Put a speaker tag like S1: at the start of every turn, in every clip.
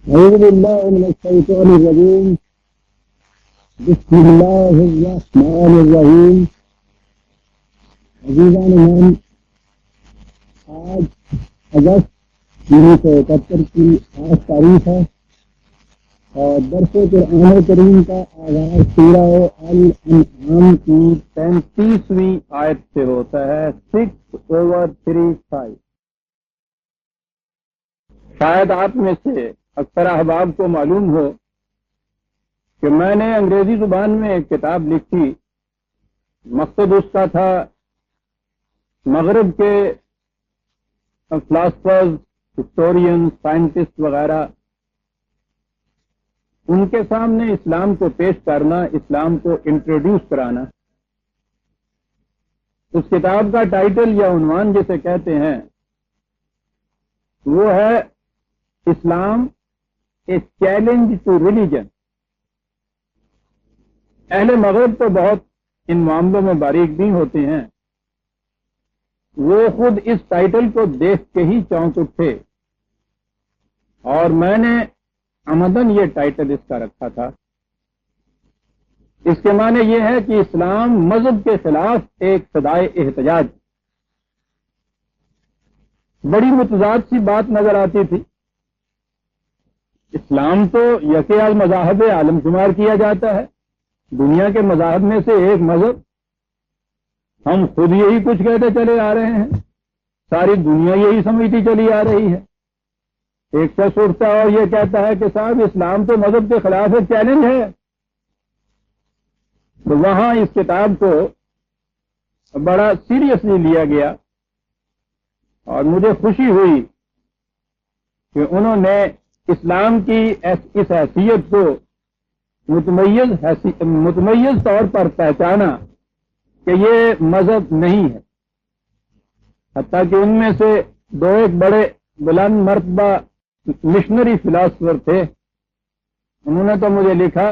S1: أعوذ بالله من الشيطان الرجيم. بسم الله الرحمن الرحیم. عزیزان من، آج اگست 1971 کی 8 تاریخ ہے اور درس قرآن کریم کا آغاز سورہ الانعام کی 35ویں آیت سے ہوتا ہے. 6/35. شاید آپ میں سے اکثر احباب کو معلوم ہو کہ میں نے انگریزی زبان میں ایک کتاب لکھی. مقصد اس کا تھا مغرب کے فلاسفرز، ہسٹورین، سائنٹسٹ وغیرہ، ان کے سامنے اسلام کو پیش کرنا، اسلام کو انٹروڈیوس کرانا. اس کتاب کا ٹائٹل یا عنوان جسے کہتے ہیں وہ ہے اسلام اے چیلنج ٹو ریلیجن. اہل مغرب تو بہت ان معاملوں میں باریک بھی ہوتے ہیں. وہ خود اس ٹائٹل کو دیکھ کے ہی چونک اٹھے اور میں نے عمدن یہ ٹائٹل اس کا رکھا تھا. اس کے معنی یہ ہے کہ اسلام مذہب کے خلاف ایک صدائے احتجاج. بڑی متضاد سی بات نظر آتی تھی. اسلام تو یکے المذاہب عالم شمار کیا جاتا ہے، دنیا کے مذاہب میں سے ایک مذہب. ہم خود یہی کچھ کہتے چلے آ رہے ہیں، ساری دنیا یہی سمجھتی چلی آ رہی ہے. ایک شخص اٹھتا ہے اور یہ کہتا ہے کہ صاحب اسلام تو مذہب کے خلاف ایک چیلنج ہے. تو وہاں اس کتاب کو بڑا سیریسلی لیا گیا اور مجھے خوشی ہوئی کہ انہوں نے اسلام کی اس حیثیت کو متمیز طور پر پہچانا کہ یہ مذہب نہیں ہے. حتیٰ کہ ان میں سے دو ایک بڑے بلند مرتبہ مشنری فلاسفر تھے. انہوں نے تو مجھے لکھا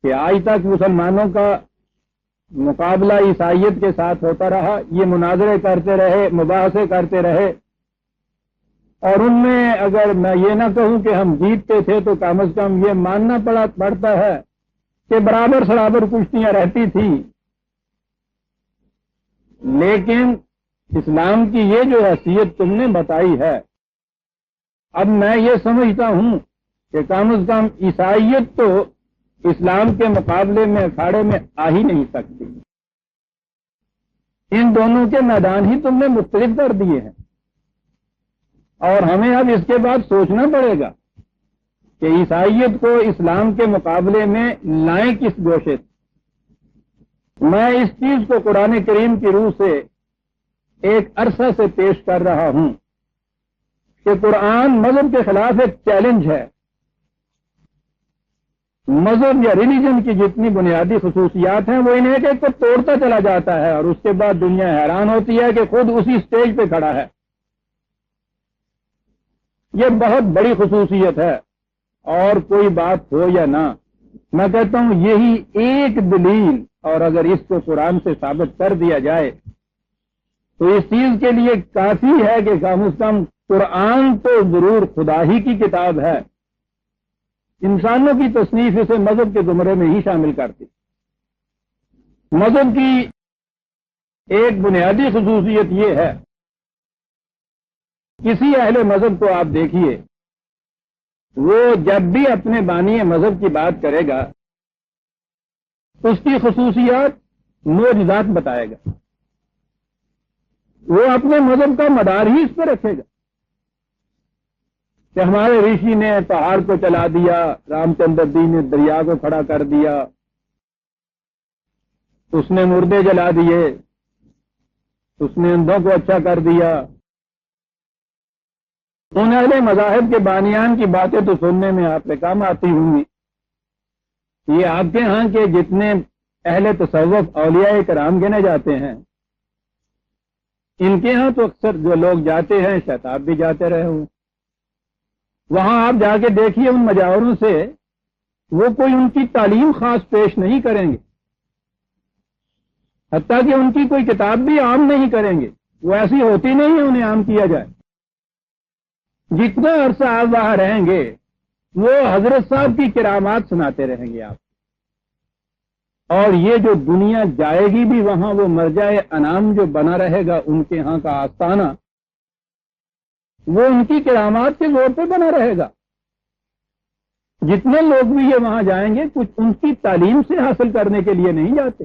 S1: کہ آج تک مسلمانوں کا مقابلہ عیسائیت کے ساتھ ہوتا رہا، یہ مناظرے کرتے رہے، مباحثے کرتے رہے، اور ان میں اگر میں یہ نہ کہوں کہ ہم جیتتے تھے تو کم از کم یہ ماننا پڑتا ہے کہ برابر سرابر کشتیاں رہتی تھیں. لیکن اسلام کی یہ جو حیثیت تم نے بتائی ہے، اب میں یہ سمجھتا ہوں کہ کم از کم عیسائیت تو اسلام کے مقابلے میں اکھاڑے میں آ ہی نہیں سکتی. ان دونوں کے میدان ہی تم نے مختلف کر دیے ہیں اور ہمیں اب اس کے بعد سوچنا پڑے گا کہ عیسائیت کو اسلام کے مقابلے میں لائیں کس گوشے سے. میں اس چیز کو قرآن کریم کی روح سے ایک عرصہ سے پیش کر رہا ہوں کہ قرآن مذہب کے خلاف ایک چیلنج ہے. مذہب یا ریلیجن کی جتنی بنیادی خصوصیات ہیں وہ انہیں ایک ایک کو توڑتا چلا جاتا ہے اور اس کے بعد دنیا حیران ہوتی ہے کہ خود اسی سٹیج پہ کھڑا ہے. یہ بہت بڑی خصوصیت ہے اور کوئی بات ہو یا نہ، میں کہتا ہوں یہی ایک دلیل، اور اگر اس کو قرآن سے ثابت کر دیا جائے تو اس چیز کے لیے کافی ہے کہ کم از کم قرآن تو ضرور خدا ہی کی کتاب ہے. انسانوں کی تصنیف اسے مذہب کے زمرے میں ہی شامل کرتی. مذہب کی ایک بنیادی خصوصیت یہ ہے، کسی اہل مذہب کو آپ دیکھیے، وہ جب بھی اپنے بانی مذہب کی بات کرے گا اس کی خصوصیات معجزات بتائے گا. وہ اپنے مذہب کا مدار ہی اس پہ رکھے گا کہ ہمارے رشی نے پہاڑ کو چلا دیا، رام چندر جی نے دریا کو کھڑا کر دیا، اس نے مردے جلا دیے، اس نے اندھوں کو اچھا کر دیا. ان اہل مذاہب کے بانیان کی باتیں تو سننے میں آپ پہ کام آتی ہوں گی. یہ آپ کے ہاں کے جتنے اہل تصوف اولیاء کرام گنے جاتے ہیں، ان کے ہاں تو اکثر جو لوگ جاتے ہیں شاید آپ بھی جاتے رہے ہوں. وہاں آپ جا کے دیکھیے ان مجاوروں سے وہ کوئی ان کی تعلیم خاص پیش نہیں کریں گے، حتیٰ کہ ان کی کوئی کتاب بھی عام نہیں کریں گے. وہ ایسی ہوتی نہیں ہے انہیں عام کیا جائے. جتنا عرصہ آپ وہاں رہیں گے وہ حضرت صاحب کی کرامات سناتے رہیں گے آپ. اور یہ جو دنیا جائے گی بھی وہاں وہ مرجع انعام جو بنا رہے گا ان کے ہاں کا آستانہ، وہ ان کی کرامات کے زور پہ بنا رہے گا. جتنے لوگ بھی یہ وہاں جائیں گے کچھ ان کی تعلیم سے حاصل کرنے کے لیے نہیں جاتے،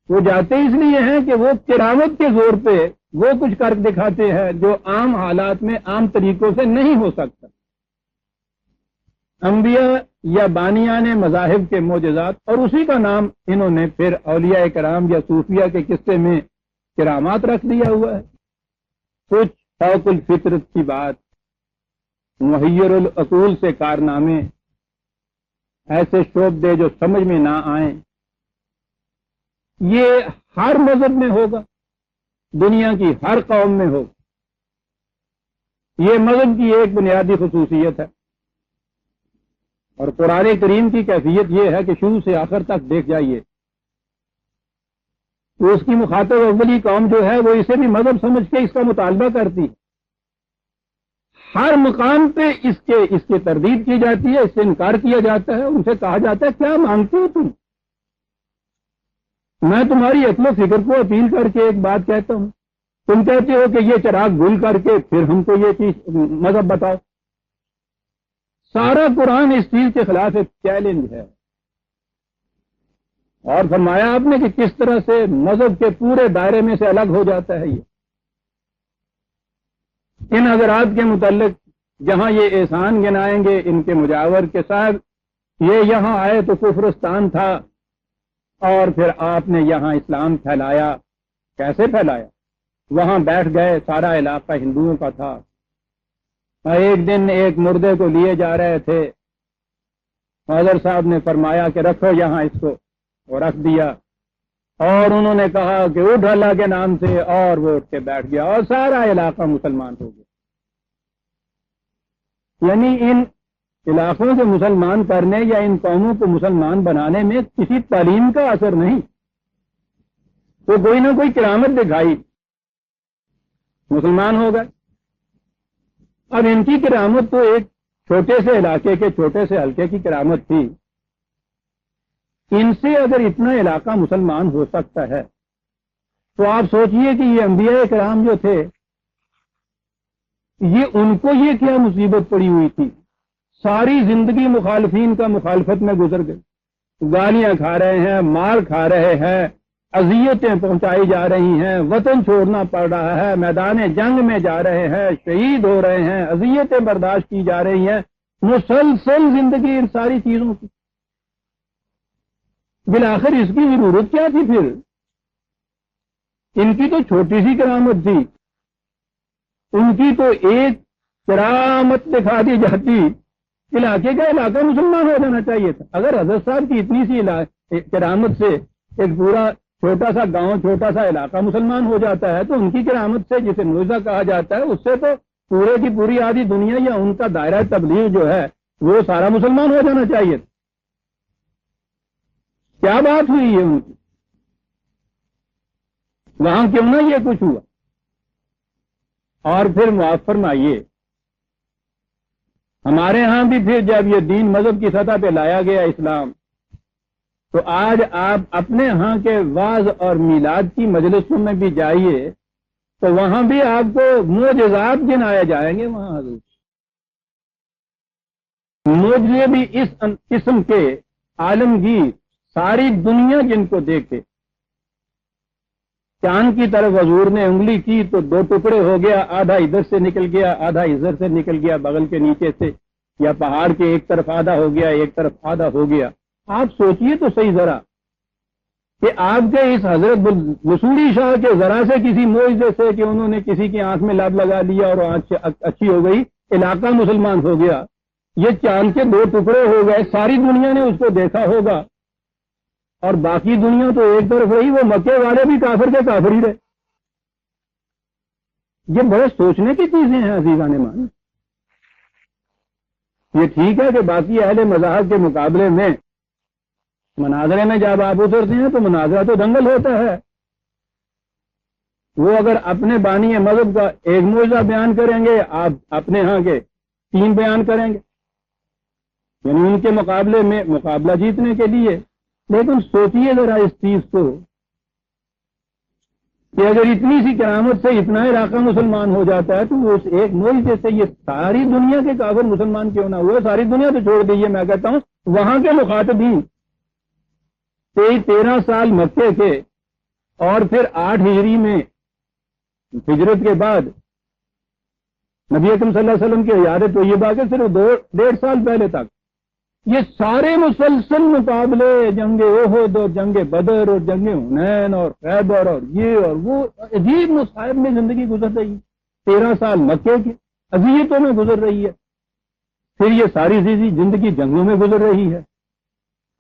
S1: وہ جاتے اس لیے ہیں کہ وہ کرامت کے زور پہ وہ کچھ کر دکھاتے ہیں جو عام حالات میں عام طریقوں سے نہیں ہو سکتا. انبیاء یا بانیان مذاہب کے معجزات، اور اسی کا نام انہوں نے پھر اولیاء کرام یا صوفیہ کے قصے میں کرامات رکھ دیا ہوا ہے. کچھ فوق الفطرت کی بات، محیر العقول سے کارنامے، ایسے شعبے جو سمجھ میں نہ آئیں، یہ ہر مذہب میں ہوگا، دنیا کی ہر قوم میں ہوگا. یہ مذہب کی ایک بنیادی خصوصیت ہے، اور قرآن کریم کی کیفیت یہ ہے کہ شروع سے آخر تک دیکھ جائیے تو اس کی مخاطب اولی قوم جو ہے وہ اسے بھی مذہب سمجھ کے اس کا مطالبہ کرتی ہے. ہر مقام پہ اس کے تردید کی جاتی ہے، اس سے انکار کیا جاتا ہے. ان سے کہا جاتا ہے کیا مانگتے ہو تم؟ میں تمہاری عقل و فکر کو اپیل کر کے ایک بات کہتا ہوں، تم کہتے ہو کہ یہ چراغ گل کر کے پھر ہم کو یہ چیز مذہب بتاؤ. سارا قرآن اس چیز کے خلاف ایک چیلنج ہے. اور فرمایا آپ نے کہ کس طرح سے مذہب کے پورے دائرے میں سے الگ ہو جاتا ہے. یہ ان حضرات کے متعلق جہاں یہ احسان گنائیں گے ان کے مجاور کے ساتھ، یہ یہاں آئے تو کفرستان تھا، اور پھر آپ نے یہاں اسلام پھیلایا. کیسے پھیلایا؟ وہاں بیٹھ گئے، سارا علاقہ ہندوؤں کا تھا. ایک دن ایک مردے کو لیے جا رہے تھے، حضرت صاحب نے فرمایا کہ رکھو یہاں اس کو، اور رکھ دیا. اور انہوں نے کہا کہ اٹھ اللہ کے نام سے، اور وہ اٹھ کے بیٹھ گیا، اور سارا علاقہ مسلمان ہو گیا. یعنی ان علاقوں سے مسلمان کرنے یا ان قوموں کو مسلمان بنانے میں کسی تعلیم کا اثر نہیں، تو کوئی نہ کوئی کرامت دکھائی، مسلمان ہو گئے. اب ان کی کرامت تو ایک چھوٹے سے علاقے کے چھوٹے سے حلقے کی کرامت تھی. ان سے اگر اتنا علاقہ مسلمان ہو سکتا ہے تو آپ سوچئے کہ یہ انبیاء کرام جو تھے، یہ ان کو یہ کیا مصیبت پڑی ہوئی تھی. ساری زندگی مخالفین کا مخالفت میں گزر گئی، گالیاں کھا رہے ہیں، مار کھا رہے ہیں، اذیتیں پہنچائی جا رہی ہیں، وطن چھوڑنا پڑ رہا ہے، میدان جنگ میں جا رہے ہیں، شہید ہو رہے ہیں، اذیتیں برداشت کی جا رہی ہیں، مسلسل زندگی ان ساری چیزوں کی. بالآخر اس کی ضرورت کیا تھی پھر؟ ان کی تو چھوٹی سی کرامت تھی، ان کی تو ایک کرامت دکھا دی جاتی، علاقے کا علاقہ مسلمان ہو جانا چاہیے تھا. اگر حضرت صاحب کی اتنی سی کرامت سے ایک پورا چھوٹا سا گاؤں، چھوٹا سا علاقہ مسلمان ہو جاتا ہے، تو ان کی کرامت سے جسے معجزہ کہا جاتا ہے، اس سے تو پورے کی پوری آدھی دنیا یا ان کا دائرہ تبلیغ جو ہے وہ سارا مسلمان ہو جانا چاہیے تھا. کیا بات ہوئی ہے ان کی؟ وہاں کیوں نہ یہ کچھ ہوا؟ اور پھر معاف فرمائیے، ہمارے ہاں بھی پھر جب یہ دین مذہب کی سطح پہ لایا گیا اسلام، تو آج آپ اپنے ہاں کے واعظ اور میلاد کی مجلسوں میں بھی جائیے تو وہاں بھی آپ کو معجزات گنائے جائیں گے. وہاں حضور معجزے بھی اس قسم کے عالمگیر، ساری دنیا جن کو دیکھے. چاند کی طرف حضور نے انگلی کی تو دو ٹکڑے ہو گیا، آدھا ادھر سے نکل گیا، آدھا ادھر سے نکل گیا بغل کے نیچے سے، یا پہاڑ کے ایک طرف آدھا ہو گیا، ایک طرف آدھا ہو گیا. آپ سوچئے تو صحیح ذرا کہ آپ کے اس حضرت وصولی شاہ کے ذرا سے کسی معجزے سے کہ انہوں نے کسی کی آنکھ میں لب لگا لیا اور آنکھ اچھی ہو گئی، علاقہ مسلمان ہو گیا. یہ چاند کے دو ٹکڑے ہو گئے، ساری دنیا نے اس کو دیکھا ہوگا، اور باقی دنیا تو ایک طرف رہی، وہ مکے والے بھی کافر کے کافر ہی رہے. یہ بڑے سوچنے کی چیزیں ہیں عزیزان مان. یہ ٹھیک ہے کہ باقی اہل مذاہب کے مقابلے میں مناظرے میں جب آپ اترتے ہیں تو مناظرہ تو دنگل ہوتا ہے، وہ اگر اپنے بانی مذہب کا ایک معجزہ بیان کریں گے، آپ اپنے ہاں کے 3 بیان کریں گے، یعنی ان کے مقابلے میں مقابلہ جیتنے کے لیے۔ لیکن سوچیے ذرا اس چیز کو کہ اگر اتنی سی کرامت سے اتنا علاقہ مسلمان ہو جاتا ہے، تو اس ایک معجزے سے یہ ساری دنیا کے کافر مسلمان کیوں نہ ہوئے؟ ساری دنیا تو چھوڑ دیجیے، میں کہتا ہوں وہاں کے مخاطبین 13 سال مکے کے، اور پھر 8 ہجری میں ہجرت کے بعد نبی اکرم صلی اللہ علیہ وسلم کی حیات طیبہ کے صرف 1.5 سال پہلے تک یہ سارے مسلسل مقابلے، جنگ احد اور جنگ بدر اور جنگ حنین اور خیبر اور یہ اور وہ عجیب مصائب میں زندگی گزر رہی ہے۔ 13 سال مکے کے اذیتوں میں گزر رہی ہے، پھر یہ ساری زندگی جنگوں میں گزر رہی ہے،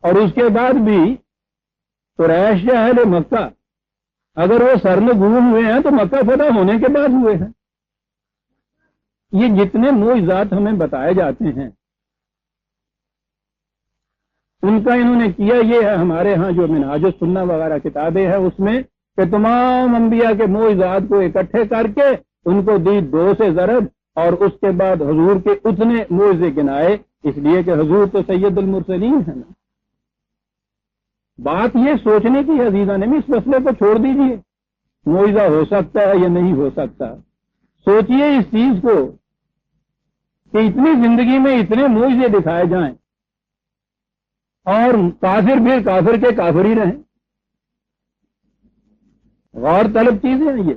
S1: اور اس کے بعد بھی قریش اہل مکہ اگر وہ سرنگون ہوئے ہیں تو مکہ فتح ہونے کے بعد ہوئے ہیں۔ یہ جتنے معجزات ہمیں بتائے جاتے ہیں ان کا انہوں نے کیا یہ ہے۔ ہمارے ہاں جو منہاج السنہ وغیرہ کتابیں ہیں اس میں کہ تمام انبیاء کے معجزات کو اکٹھے کر کے ان کو دی 2 سے ضرب، اور اس کے بعد حضور کے اتنے معجزے گنائے، اس لیے کہ حضور تو سید المرسلین ہے نا۔ بات یہ سوچنے کی ہے عزیزان نے، اس مسئلے کو چھوڑ دیجیے معجزہ ہو سکتا ہے یا نہیں ہو سکتا۔ سوچئے اس چیز کو کہ اتنی زندگی میں اتنے معجزے دکھائے جائیں اور کافر پھر کافر کے کافر ہی رہیں۔ غور طلب چیزیں ہیں یہ،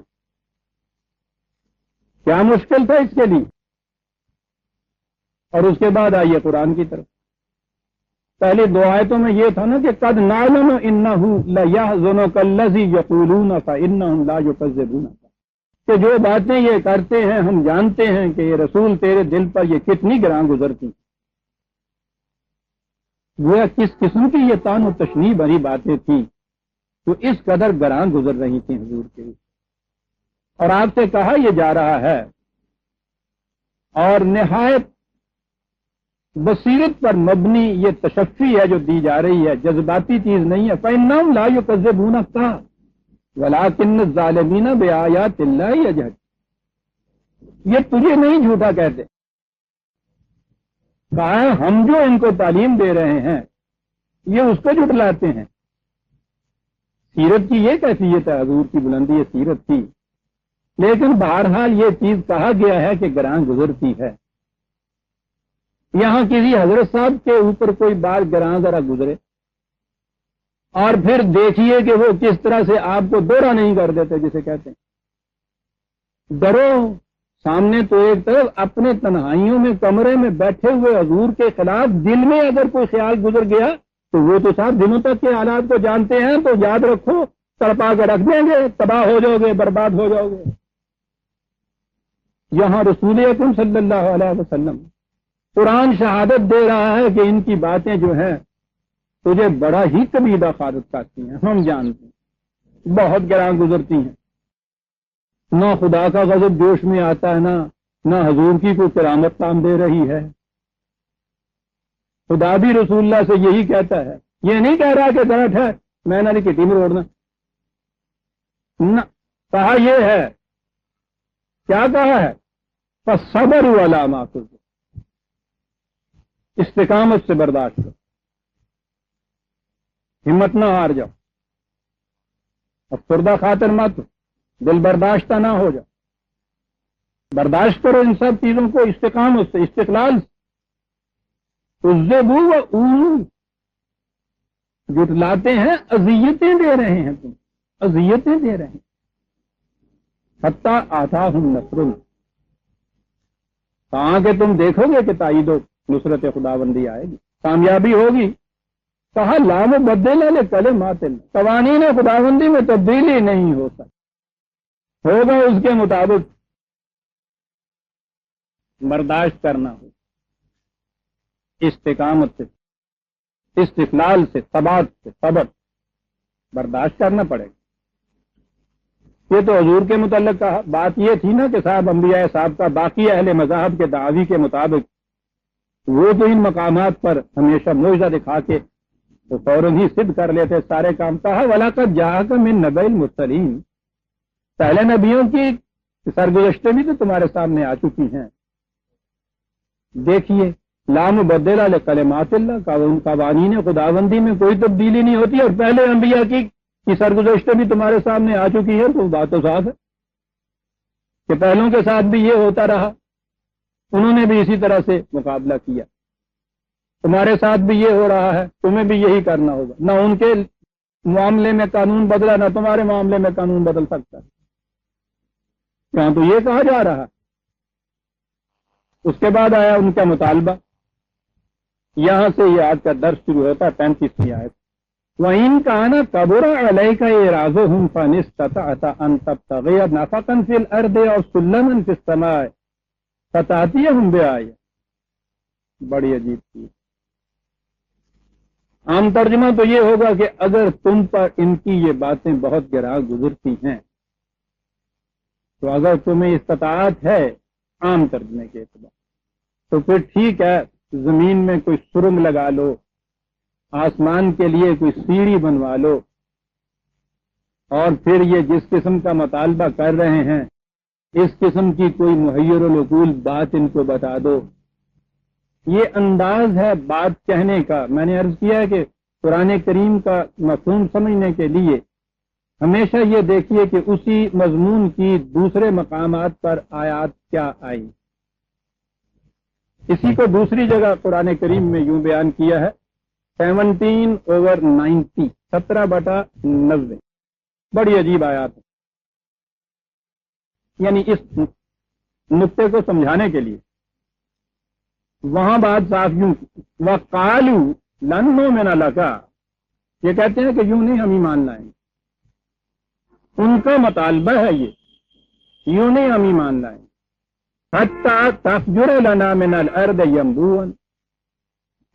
S1: کیا مشکل تھا اس کے لیے؟ اور اس کے بعد آئیے قرآن کی طرف۔ پہلی 2 آیتوں میں یہ تھا نا کہ قد نعلم انہ لیحزنک الذی یقولون فانہم لا یکذبونک، کہ جو باتیں یہ کرتے ہیں ہم جانتے ہیں کہ یہ رسول تیرے دل پر یہ کتنی گراں گزرتی، وہ کس قسم کی یہ تان و تشنیع بھری باتیں تھیں جو اس قدر گراں گزر رہی تھیں حضور کے لیے۔ اور آپ سے کہا یہ جا رہا ہے، اور نہایت بصیرت پر مبنی یہ تشفی ہے جو دی جا رہی ہے، جذباتی چیز نہیں ہے۔ فإنہم لا یکذبونک ولکن الظالمین بآیات اللہ یجحدون، یہ تجھے نہیں جھوٹا کہتے، کہا ہے ہم جو ان کو تعلیم دے رہے ہیں یہ اس کو جھٹلاتے ہیں۔ سیرت کی یہ کیفیت ہے، حضور کی بلندی سیرت کی، لیکن بہرحال یہ چیز کہا گیا ہے کہ گراں گزرتی ہے۔ یہاں کسی حضرت صاحب کے اوپر کوئی بات گراں ذرا گزرے اور پھر دیکھیے کہ وہ کس طرح سے آپ کو دورہ نہیں کر دیتے، جسے کہتے ہیں ڈرو۔ سامنے تو ایک طرف اپنے تنہائیوں میں کمرے میں بیٹھے ہوئے حضور کے خلاف دل میں اگر کوئی خیال گزر گیا تو وہ تو صاحب دنوں تک کے حالات کو جانتے ہیں، تو یاد رکھو تڑپا کے رکھ دیں گے، تباہ ہو جاؤ گے، برباد ہو جاؤ گے۔ یہاں رسول اکرم صلی اللہ علیہ وسلم قرآن شہادت دے رہا ہے کہ ان کی باتیں جو ہیں تجھے بڑا ہی کبیدہ خارج کرتی ہیں، ہم جانتے ہیں بہت گراں گزرتی ہیں۔ نہ خدا کا غضب جوش میں آتا ہے، نہ حضور کی کوئی کرامت کام دے رہی ہے۔ خدا بھی رسول اللہ سے یہی کہتا ہے، یہ نہیں کہہ رہا کہ ذرا ٹھہر میں نہ کٹی میں روڑنا، نہ کہا یہ ہے، کیا کہا ہے؟ فَصَبَرُوا عَلَىٰ مَا كُنتُمْ، استقامت سے برداشت کرو، ہمت نہ ہار جاؤ، افسردہ خاطر مت، دل برداشتہ نہ ہو جاؤ، برداشت کرو ان سب چیزوں کو استقامت سے، استقلال سے۔ اُذِّبُوا وَأُوذُوا، جٹلاتے ہیں، اذیتیں دے رہے ہیں، تم اذیتیں دے رہے ہیں۔ حتیٰ آتاہم نصرنا، کہاں کہ تم دیکھو گے کہ تائید و نصرت خداوندی آئے گی، کامیابی ہوگی۔ کہا لا مبدل لکلمات اللہ، قوانین خداوندی میں تبدیلی نہیں ہو سکتی، ہوگا اس کے مطابق، برداشت کرنا ہو، استقامت سے، استقلال سے، ثبات سے، صبر، برداشت کرنا پڑے گا۔ یہ تو حضور کے متعلق کہا، بات یہ تھی نا کہ صاحب انبیاء صاحب کا باقی اہل مذاہب کے دعوی کے مطابق وہ تو ان مقامات پر ہمیشہ معجزہ دکھا کے تو فوراً ہی سدھ کر لیتے سارے کام۔ کہا وَلَقَدْ جَاءَكَ مِن نَبَإِ الْمُرْسَلِينَ، پہلے نبیوں کی سرگزشتیں بھی تو تمہارے سامنے آ چکی ہیں. دیکھیے لا مبدل لکلمات اللہ کا ان قوانین خداوندی میں کوئی تبدیلی نہیں ہوتی، اور پہلے انبیاء کی سرگزشتیں بھی تمہارے سامنے آ چکی ہیں. تو بات تو صاف ہے کہ پہلوں کے ساتھ بھی یہ ہوتا رہا، انہوں نے بھی اسی طرح سے مقابلہ کیا. تمہارے ساتھ بھی یہ ہو رہا ہے، تمہیں بھی یہی کرنا ہوگا. نہ ان کے معاملے میں قانون بدلا، نہ تمہارے معاملے میں قانون بدل سکتا. یہاں تو یہ کہا جا رہا. اس کے بعد آیا ان کا مطالبہ. یہاں سے یہ آج کا درس شروع ہوتا ہے 35ویں آیت. وَإِن كَانَ كَبُرَ عَلَيْكَ إِعْرَاضُهُمْ فَإِنِ اسْتَطَعْتَ أَن تَبْتَغِيَ نَفَقًا فِي الْأَرْضِ أَوْ سُلَّمًا فِي السَّمَاءِ فَتَأْتِيَهُم بِآيَةٍ. بڑی عجیب چیز. عام ترجمہ تو یہ ہوگا کہ اگر تم پر ان کی یہ باتیں بہت گراں گزرتی ہیں تو اگر تمہیں استطاعت ہے عام ترجمے کے اعتبار تو پھر ٹھیک ہے، زمین میں کوئی سرنگ لگا لو، آسمان کے لیے کوئی سیڑھی بنوا لو، اور پھر یہ جس قسم کا مطالبہ کر رہے ہیں اس قسم کی کوئی محیر العقول بات ان کو بتا دو. یہ انداز ہے بات کہنے کا. میں نے عرض کیا ہے کہ قرآن کریم کا مفہوم سمجھنے کے لیے ہمیشہ یہ دیکھیے کہ اسی مضمون کی دوسرے مقامات پر آیات کیا آئی. اسی کو دوسری جگہ قرآن کریم میں یوں بیان کیا ہے 17/90 17/90. بڑی عجیب آیات ہے. یعنی اس نقطے کو سمجھانے کے لیے وہاں بات صاف یوں وَقَالُوا لَن نُؤْمِنَ لَكَ، یہ کہتے ہیں کہ یوں نہیں ہم ایمان لائیں گے. ان کا مطالبہ ہے یہ، یوں نہیں ہم ایمان لائیں گے. حَتَّى تَفْجُرَ لَنَا مِنَ الْأَرْضِ يَنبُوعًا،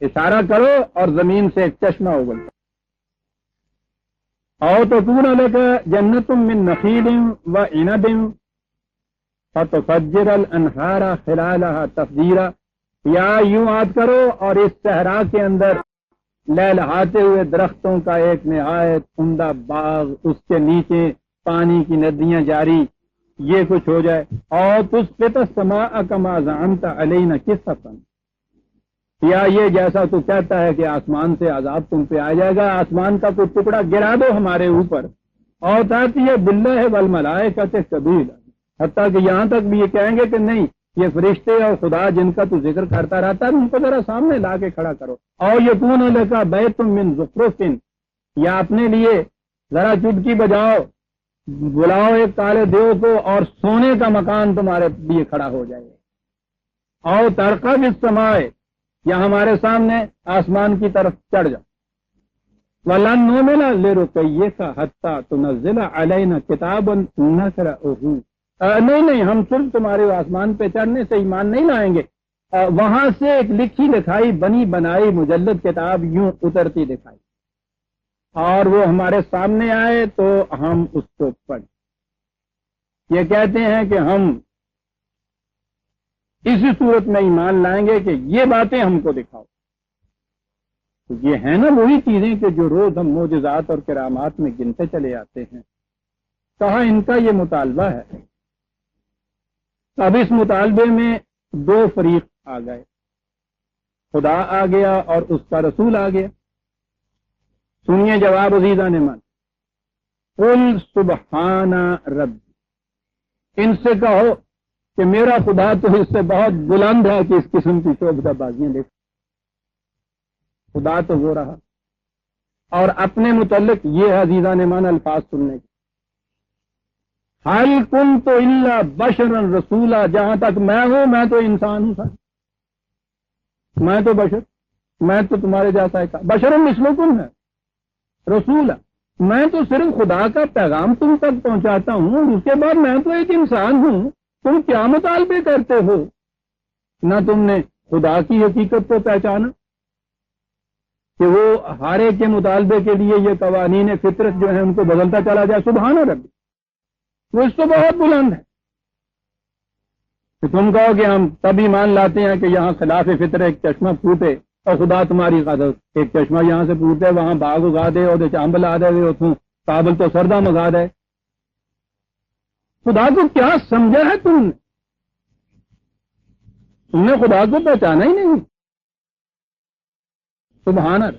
S1: اشارہ کرو اور زمین سے ایک چشمہ اگلتا. أَوْ تَكُونَ لَكَ جَنَّةٌ مِّن نَخِيلٍ وَعِنَبٍ فَتُفَجِّرَ الْأَنْهَارَ خِلَالَهَا تَفْجِيرًا، یا یوں یاد کرو اور اس صحرا کے اندر لہلہاتے ہوئے درختوں کا ایک نہایت عمدہ باغ، اس کے نیچے پانی کی ندیاں جاری، یہ کچھ ہو جائے. اور تسقط السماء كما زعمت علينا كسفا، یا یہ جیسا تو کہتا ہے کہ آسمان سے عذاب تم پہ آ جائے گا، آسمان کا کوئی ٹکڑا گرا دو ہمارے اوپر. اور تاکہ یہ باللہ والملائکۃ قبیلا، حتیٰ کہ یہاں تک بھی یہ کہیں گے کہ نہیں یہ فرشتے اور خدا جن کا تو ذکر کرتا رہتا ہے ان کو ذرا سامنے لا کے کھڑا کرو. اور یکون لک بیت من زخرف، یا اپنے لیے ذرا چٹکی بجاؤ، بلاؤ ایک کالے دیو کو اور سونے کا مکان تمہارے لیے کھڑا ہو جائے. اور ترقی بالسماء، یا ہمارے سامنے آسمان کی طرف چڑھ جاؤ. وَلَن نُؤْمِنَ لِرُقِيِّكَ حَتَّى تُنَزِّلَ عَلَيْنَا كِتَابًا نَقْرَؤُهُ، نہیں ہم صرف تمہارے آسمان پہ چڑھنے سے ایمان نہیں لائیں گے، وہاں سے ایک لکھی لکھائی بنی بنائی مجلد کتاب یوں اترتی دکھائی اور وہ ہمارے سامنے آئے تو ہم اس کو پڑھ. یہ کہتے ہیں کہ ہم اسی صورت میں ایمان لائیں گے کہ یہ باتیں ہم کو دکھاؤ. تو یہ ہے نا وہی چیزیں کہ جو روز ہم معجزات اور کرامات میں گنتے چلے آتے ہیں. کہا ان کا یہ مطالبہ ہے. اب اس مطالبے میں دو فریق آ گئے، خدا آ گیا اور اس کا رسول آ گیا. سنیے جواب عزیزان من. قل سبحان ربی، ان سے کہو کہ میرا خدا تو اس سے بہت بلند ہے کہ اس قسم کی شعبدہ بازیاں دیکھ. خدا تو وہ رہا. اور اپنے متعلق یہ عزیزان من الفاظ سننے کے، حل کنت الا بشرا رسولا، جہاں تک میں ہوں میں تو انسان ہوں سر، میں تو بشر، میں تو تمہارے جیسا ایک بشر مثلکم ہے. رسول میں تو صرف خدا کا پیغام تم تک پہنچاتا ہوں، اس کے بعد میں تو ایک انسان ہوں. تم کیا مطالبے کرتے ہو؟ نہ تم نے خدا کی حقیقت کو پہچانا کہ وہ ہر ایک کے مطالبے کے لیے یہ قوانین فطرت جو ہیں ان کو بدلتا چلا جائے. سبحان ربی، وہ اس کو بہت بلند ہے. کہ تم کہو کہ ہم تب ایمان لاتے ہیں کہ یہاں خلاف فطر ایک چشمہ پھوٹے اور خدا تمہاری قدر ایک چشمہ یہاں سے پھوٹے، وہاں باغ اگا دے اور چامب لا دے، اتوں کابل تو سردہ مگا دے. خدا کو کیا سمجھا ہے تم نے خدا کو پہچانا ہی نہیں. سبحان اللہ.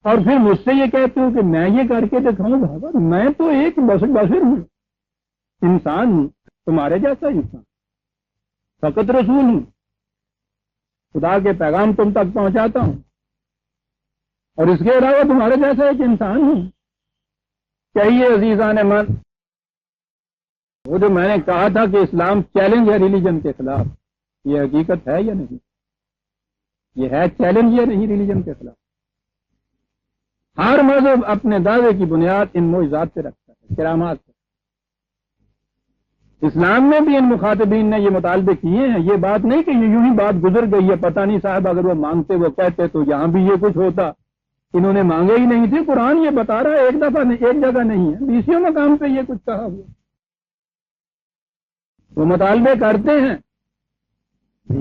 S1: اور پھر مجھ سے یہ کہتے ہو کہ میں یہ کر کے دکھاؤں. بابا میں تو ایک بشر ہوں, انسان ہوں, تمہارے جیسا انسان, فقط رسول ہوں, خدا کے پیغام تم تک پہنچاتا ہوں, اور اس کے علاوہ تمہارے جیسا ایک انسان ہوں. چاہیے عزیزان من, وہ جو میں نے کہا تھا کہ اسلام چیلنج ہے ریلیجن کے خلاف, یہ حقیقت ہے یا نہیں؟ یہ ہے چیلنج یا نہیں ریلیجن کے خلاف؟ ہر مذہب اپنے دعوے کی بنیاد ان معجزات پہ رکھتا ہے, کرامات پہ. اسلام میں بھی ان مخاطبین نے یہ مطالبے کیے ہیں. یہ بات نہیں کہ یوں ہی بات گزر گئی ہے, پتہ نہیں صاحب اگر وہ مانگتے وہ کہتے تو یہاں بھی یہ کچھ ہوتا. انہوں نے مانگے ہی نہیں تھے. قرآن یہ بتا رہا ہے, ایک دفعہ نہیں, ایک جگہ نہیں ہے, 20 مقام پہ یہ کچھ کہا ہوا. وہ مطالبے کرتے ہیں,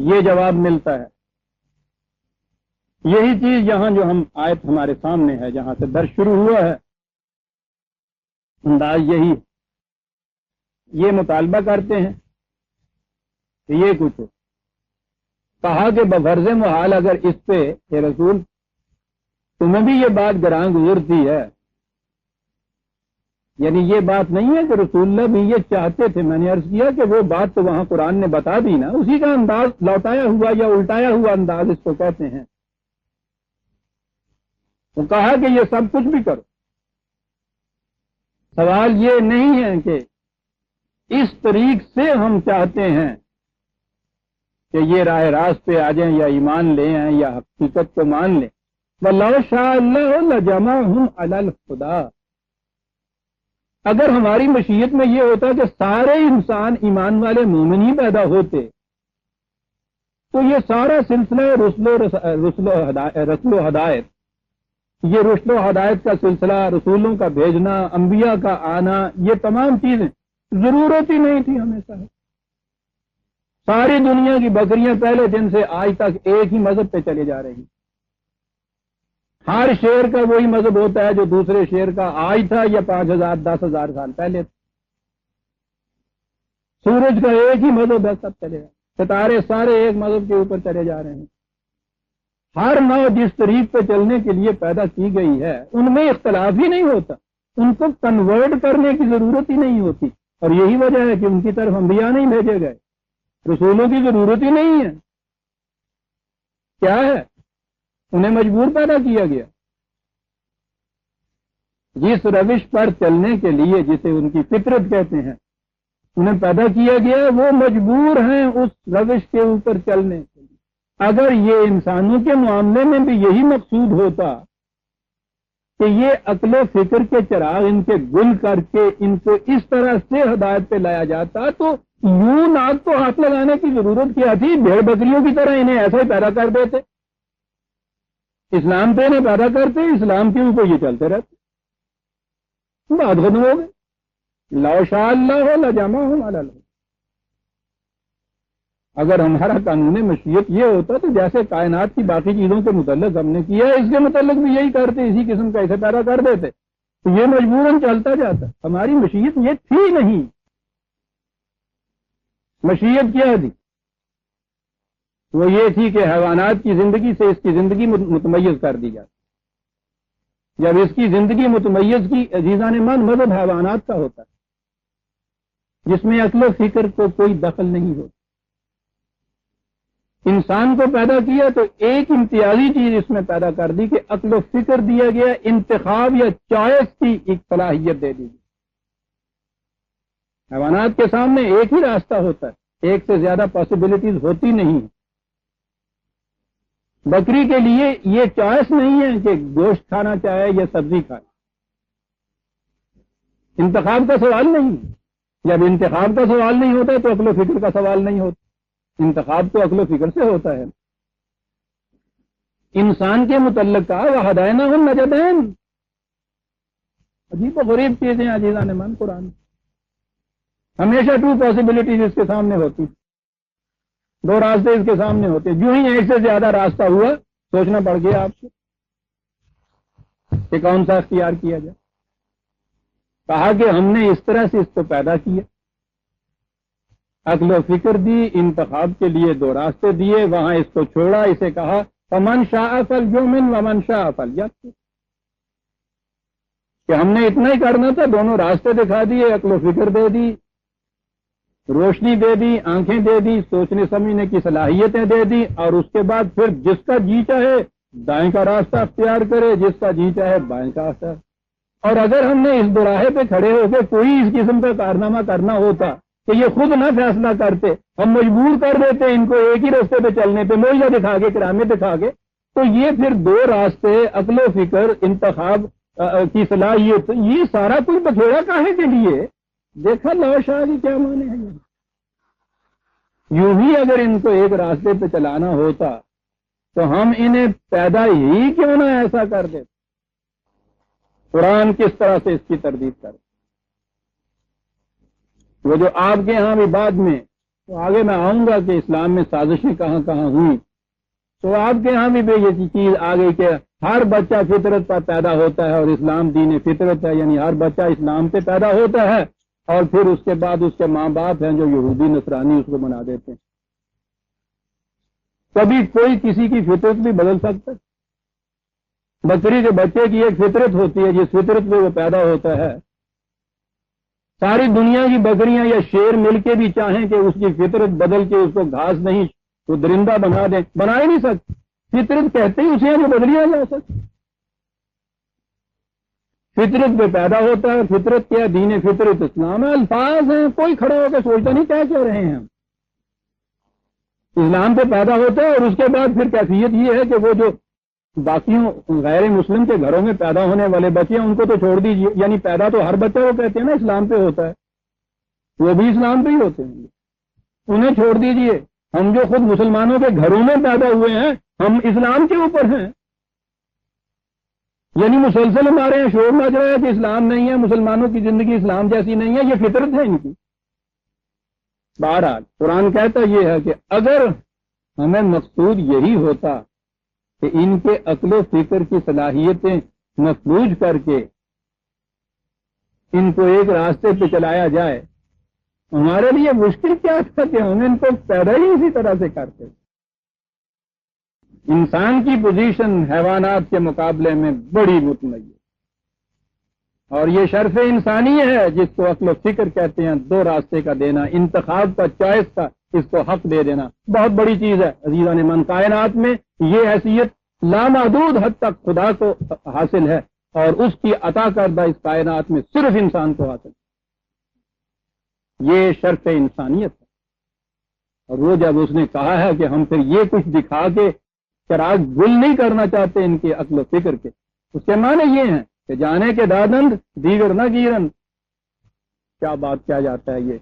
S1: یہ جواب ملتا ہے. یہی چیز یہاں جو ہم آیت ہمارے سامنے ہے, جہاں سے درس شروع ہوا ہے, انداز یہی, یہ مطالبہ کرتے ہیں کہ یہ کچھ ہو. کہا کہ بفرض محال اگر اس پہ اے رسول تمہیں بھی یہ بات گراں گزرتی ہے, یعنی یہ بات نہیں ہے کہ رسول اللہ بھی یہ چاہتے تھے. میں نے عرض کیا کہ وہ بات تو وہاں قرآن نے بتا دی نا, اسی کا انداز لوٹایا ہوا یا الٹایا ہوا انداز اس کو کہتے ہیں. وہ کہا کہ یہ سب کچھ بھی کرو. سوال یہ نہیں ہے کہ اس طریق سے ہم چاہتے ہیں کہ یہ راہ راست پہ آ جائیں یا ایمان لے آئیں یا حقیقت کو مان لیں. وَلَوْ شَاءَ اللَّهُ لَجَمَعَهُمْ عَلَى الْهُدَىٰ. اگر ہماری مشیت میں یہ ہوتا کہ سارے انسان ایمان والے مومن ہی پیدا ہوتے تو یہ سارا سلسلہ رسل و ہدایت, یہ رشد و ہدایت کا سلسلہ, رسولوں کا بھیجنا, انبیاء کا آنا, یہ تمام چیزیں ضرورت ہی نہیں تھی ہمیشہ. ساری دنیا کی بکریاں پہلے دن سے آج تک ایک ہی مذہب پہ چلے جا رہی ہیں. ہر شیر کا وہی مذہب ہوتا ہے جو دوسرے شیر کا آج تھا یا 5000 10,000 سال پہلے تھا. سورج کا ایک ہی مذہب ہے, سب چلے گا. ستارے سارے ایک مذہب کے اوپر چلے جا رہے ہیں. ہر نو جس طریق پہ چلنے کے لیے پیدا کی گئی ہے ان میں اختلاف ہی نہیں ہوتا, ان کو کنورٹ کرنے کی ضرورت ہی نہیں ہوتی. اور یہی وجہ ہے کہ ان کی طرف انبیاء نہیں بھیجے گئے, رسولوں کی ضرورت ہی نہیں ہے. کیا ہے, انہیں مجبور پیدا کیا گیا. جس روش پر چلنے کے لیے, جسے ان کی فطرت کہتے ہیں, انہیں پیدا کیا گیا, وہ مجبور ہیں اس روش کے اوپر چلنے کے لیے. اگر یہ انسانوں کے معاملے میں بھی یہی مقصود ہوتا کہ یہ عقل و فکر کے چراغ ان کے گل کر کے ان کو اس طرح سے ہدایت پہ لایا جاتا تو یوں ناک کو ہاتھ لگانے کی ضرورت کیا تھی؟ بھیڑ بکریوں کی طرح انہیں ایسا ہی پیدا کر دیتے, اسلام پہ انہیں پیدا کرتے, اسلام کے اوپر یہ چلتے رہتے, بات ختم ہو گئی. لو شاء اللہ لجمعہم علی الہدی. اگر ہمارا قانون مشیت یہ ہوتا تو جیسے کائنات کی باقی چیزوں کے متعلق ہم نے کیا اس کے متعلق بھی یہی کرتے, اسی قسم کا ایسے پیدا کر دیتے تو یہ مجبوراً چلتا جاتا. ہماری مشیت یہ تھی نہیں. مشیت کیا تھی؟ وہ یہ تھی کہ حیوانات کی زندگی سے اس کی زندگی متمیز کر دی جاتی. جب اس کی زندگی متمیز کی, عزیزان من, مذہب حیوانات کا ہوتا ہے جس میں عقل و فکر کو کوئی دخل نہیں ہوتا. انسان کو پیدا کیا تو ایک امتیازی چیز اس میں پیدا کر دی کہ عقل و فکر دیا گیا, انتخاب یا چوائس کی ایک صلاحیت دے دی. حیوانات کے سامنے ایک ہی راستہ ہوتا ہے, ایک سے زیادہ پاسبلٹیز ہوتی نہیں. بکری کے لیے یہ چوائس نہیں ہے کہ گوشت کھانا چاہے یا سبزی کھائے. انتخاب کا سوال نہیں. جب انتخاب کا سوال نہیں ہوتا تو عقل و فکر کا سوال نہیں ہوتا. انتخاب تو عقل و فکر سے ہوتا ہے. انسان کے متعلق کا وَهَدَيْنَاهُ النَّجْدَيْنِ. عجیب و غریب چیزیں عزیزان من قرآن. ہمیشہ 2 پاسبلٹیز اس کے سامنے ہوتی, 2 راستے اس کے سامنے ہوتے. جو ہی ایک سے زیادہ راستہ ہوا سوچنا پڑ گیا آپ کو کہ کون سا اختیار کیا جائے. کہا کہ ہم نے اس طرح سے اس کو پیدا کیا عقل و فکر دی، انتخاب کے لیے دو راستے دیے، وہاں اس کو چھوڑا، اسے کہا فمن شاء فلیؤمن ومن شاء فلیکفر، کہ ہم نے اتنا ہی کرنا تھا، دونوں راستے دکھا دیے، عقل و فکر دے دی، روشنی دے دی، آنکھیں دے دی، سوچنے سمجھنے کی صلاحیتیں دے دی، اور اس کے بعد پھر جس کا جی چاہے دائیں کا راستہ اختیار کرے، جس کا جی چاہے بائیں کا راستہ۔ اور اگر ہم نے اس دوراہے پہ کھڑے ہو کے کوئی اس قسم کا کارنامہ کرنا ہوتا کہ یہ خود نہ فیصلہ کرتے، ہم مجبور کر دیتے ان کو ایک ہی راستے پہ چلنے پہ، معجزہ دکھا کے، کرامت دکھا کے، تو یہ پھر دو راستے، عقل و فکر، انتخاب کی صلاحیت، یہ سارا کوئی بکھیڑا کاہے کے لیے؟ دیکھا لا شاہ کی کیا معنی ہے؟ یوں ہی اگر ان کو ایک راستے پہ چلانا ہوتا تو ہم انہیں پیدا ہی کیوں نہ ایسا کر دیتے؟ قرآن کس طرح سے اس کی تردید کرے؟ وہ جو آپ کے ہاں بھی بعد میں، تو آگے میں آؤں گا کہ اسلام میں سازشیں کہاں کہاں ہوئی، تو آپ کے ہاں بھی یہ چیز آ گئی کہ ہر بچہ فطرت پر پیدا ہوتا ہے، اور اسلام دین فطرت ہے، یعنی ہر بچہ اسلام پہ پیدا ہوتا ہے، اور پھر اس کے بعد اس کے ماں باپ ہیں جو یہودی نصرانی اس کو بنا دیتے ہیں۔ کبھی کوئی کسی کی فطرت بھی بدل سکتا ہے؟ بکری کے بچے کی ایک فطرت ہوتی ہے، جس فطرت میں وہ پیدا ہوتا ہے، ساری دنیا کی بکریاں یا شیر مل کے بھی چاہیں کہ اس کی فطرت بدل کے اس کو گھاس نہیں تو درندہ بنا دیں، بنا ہی نہیں سکتے۔ فطرت کہتے ہی اسے جو بدلیا جا سکتا، فطرت پہ پیدا ہوتا ہے، فطرت کیا؟ دین فطرت اسلام ہے، الفاظ ہیں، کوئی کھڑا ہو کے سوچتا نہیں کیا کہہ رہے ہیں ہم۔ اسلام پہ پیدا ہوتا ہے، اور اس کے بعد پھر کیفیت یہ ہے کہ وہ جو باقیوں غیر مسلم کے گھروں میں پیدا ہونے والے بچے ہیں ان کو تو چھوڑ دیجیے، یعنی پیدا تو ہر بچہ وہ کہتے ہیں نا اسلام پہ ہوتا ہے، وہ بھی اسلام پہ ہی ہوتے ہیں، انہیں چھوڑ دیجیے۔ ہم جو خود مسلمانوں کے گھروں میں پیدا ہوئے ہیں، ہم اسلام کے اوپر ہیں، یعنی مسلسل ہمارے یہاں شور مچ رہا ہے کہ اسلام نہیں ہے، مسلمانوں کی زندگی اسلام جیسی نہیں ہے، یہ فطرت ہے ان کی۔ بہرحال قرآن کہتا یہ ہے کہ اگر ہمیں مقصود یہی ہوتا کہ ان کے عقل و فکر کی صلاحیتیں مفلوج کر کے ان کو ایک راستے پہ چلایا جائے، ہمارے لیے مشکل کیا تھا کہ ہم ان کو پیدا ہی اسی طرح سے کرتے۔ انسان کی پوزیشن حیوانات کے مقابلے میں بڑی متنوع ہے، اور یہ شرف انسانی ہے جس کو عقل و فکر کہتے ہیں، دو راستے کا دینا، انتخاب کا، چوائس کا، اس کو حق دے دینا بہت بڑی چیز ہے عزیزان من۔ کائنات میں یہ حیثیت لامحدود حد تک خدا کو حاصل ہے، اور اس کی عطا کردہ اس کائنات میں صرف انسان کو حاصل ہے، یہ شرف انسانیت ہے۔ اور وہ جب اس نے کہا ہے کہ ہم پھر یہ کچھ دکھا کے چراغ گل نہیں کرنا چاہتے ان کے عقل و فکر کے، اس کے معنی یہ ہیں کہ جانے کے دادند دیگر نہ گیرن۔ کیا بات کیا جاتا ہے؟ یہ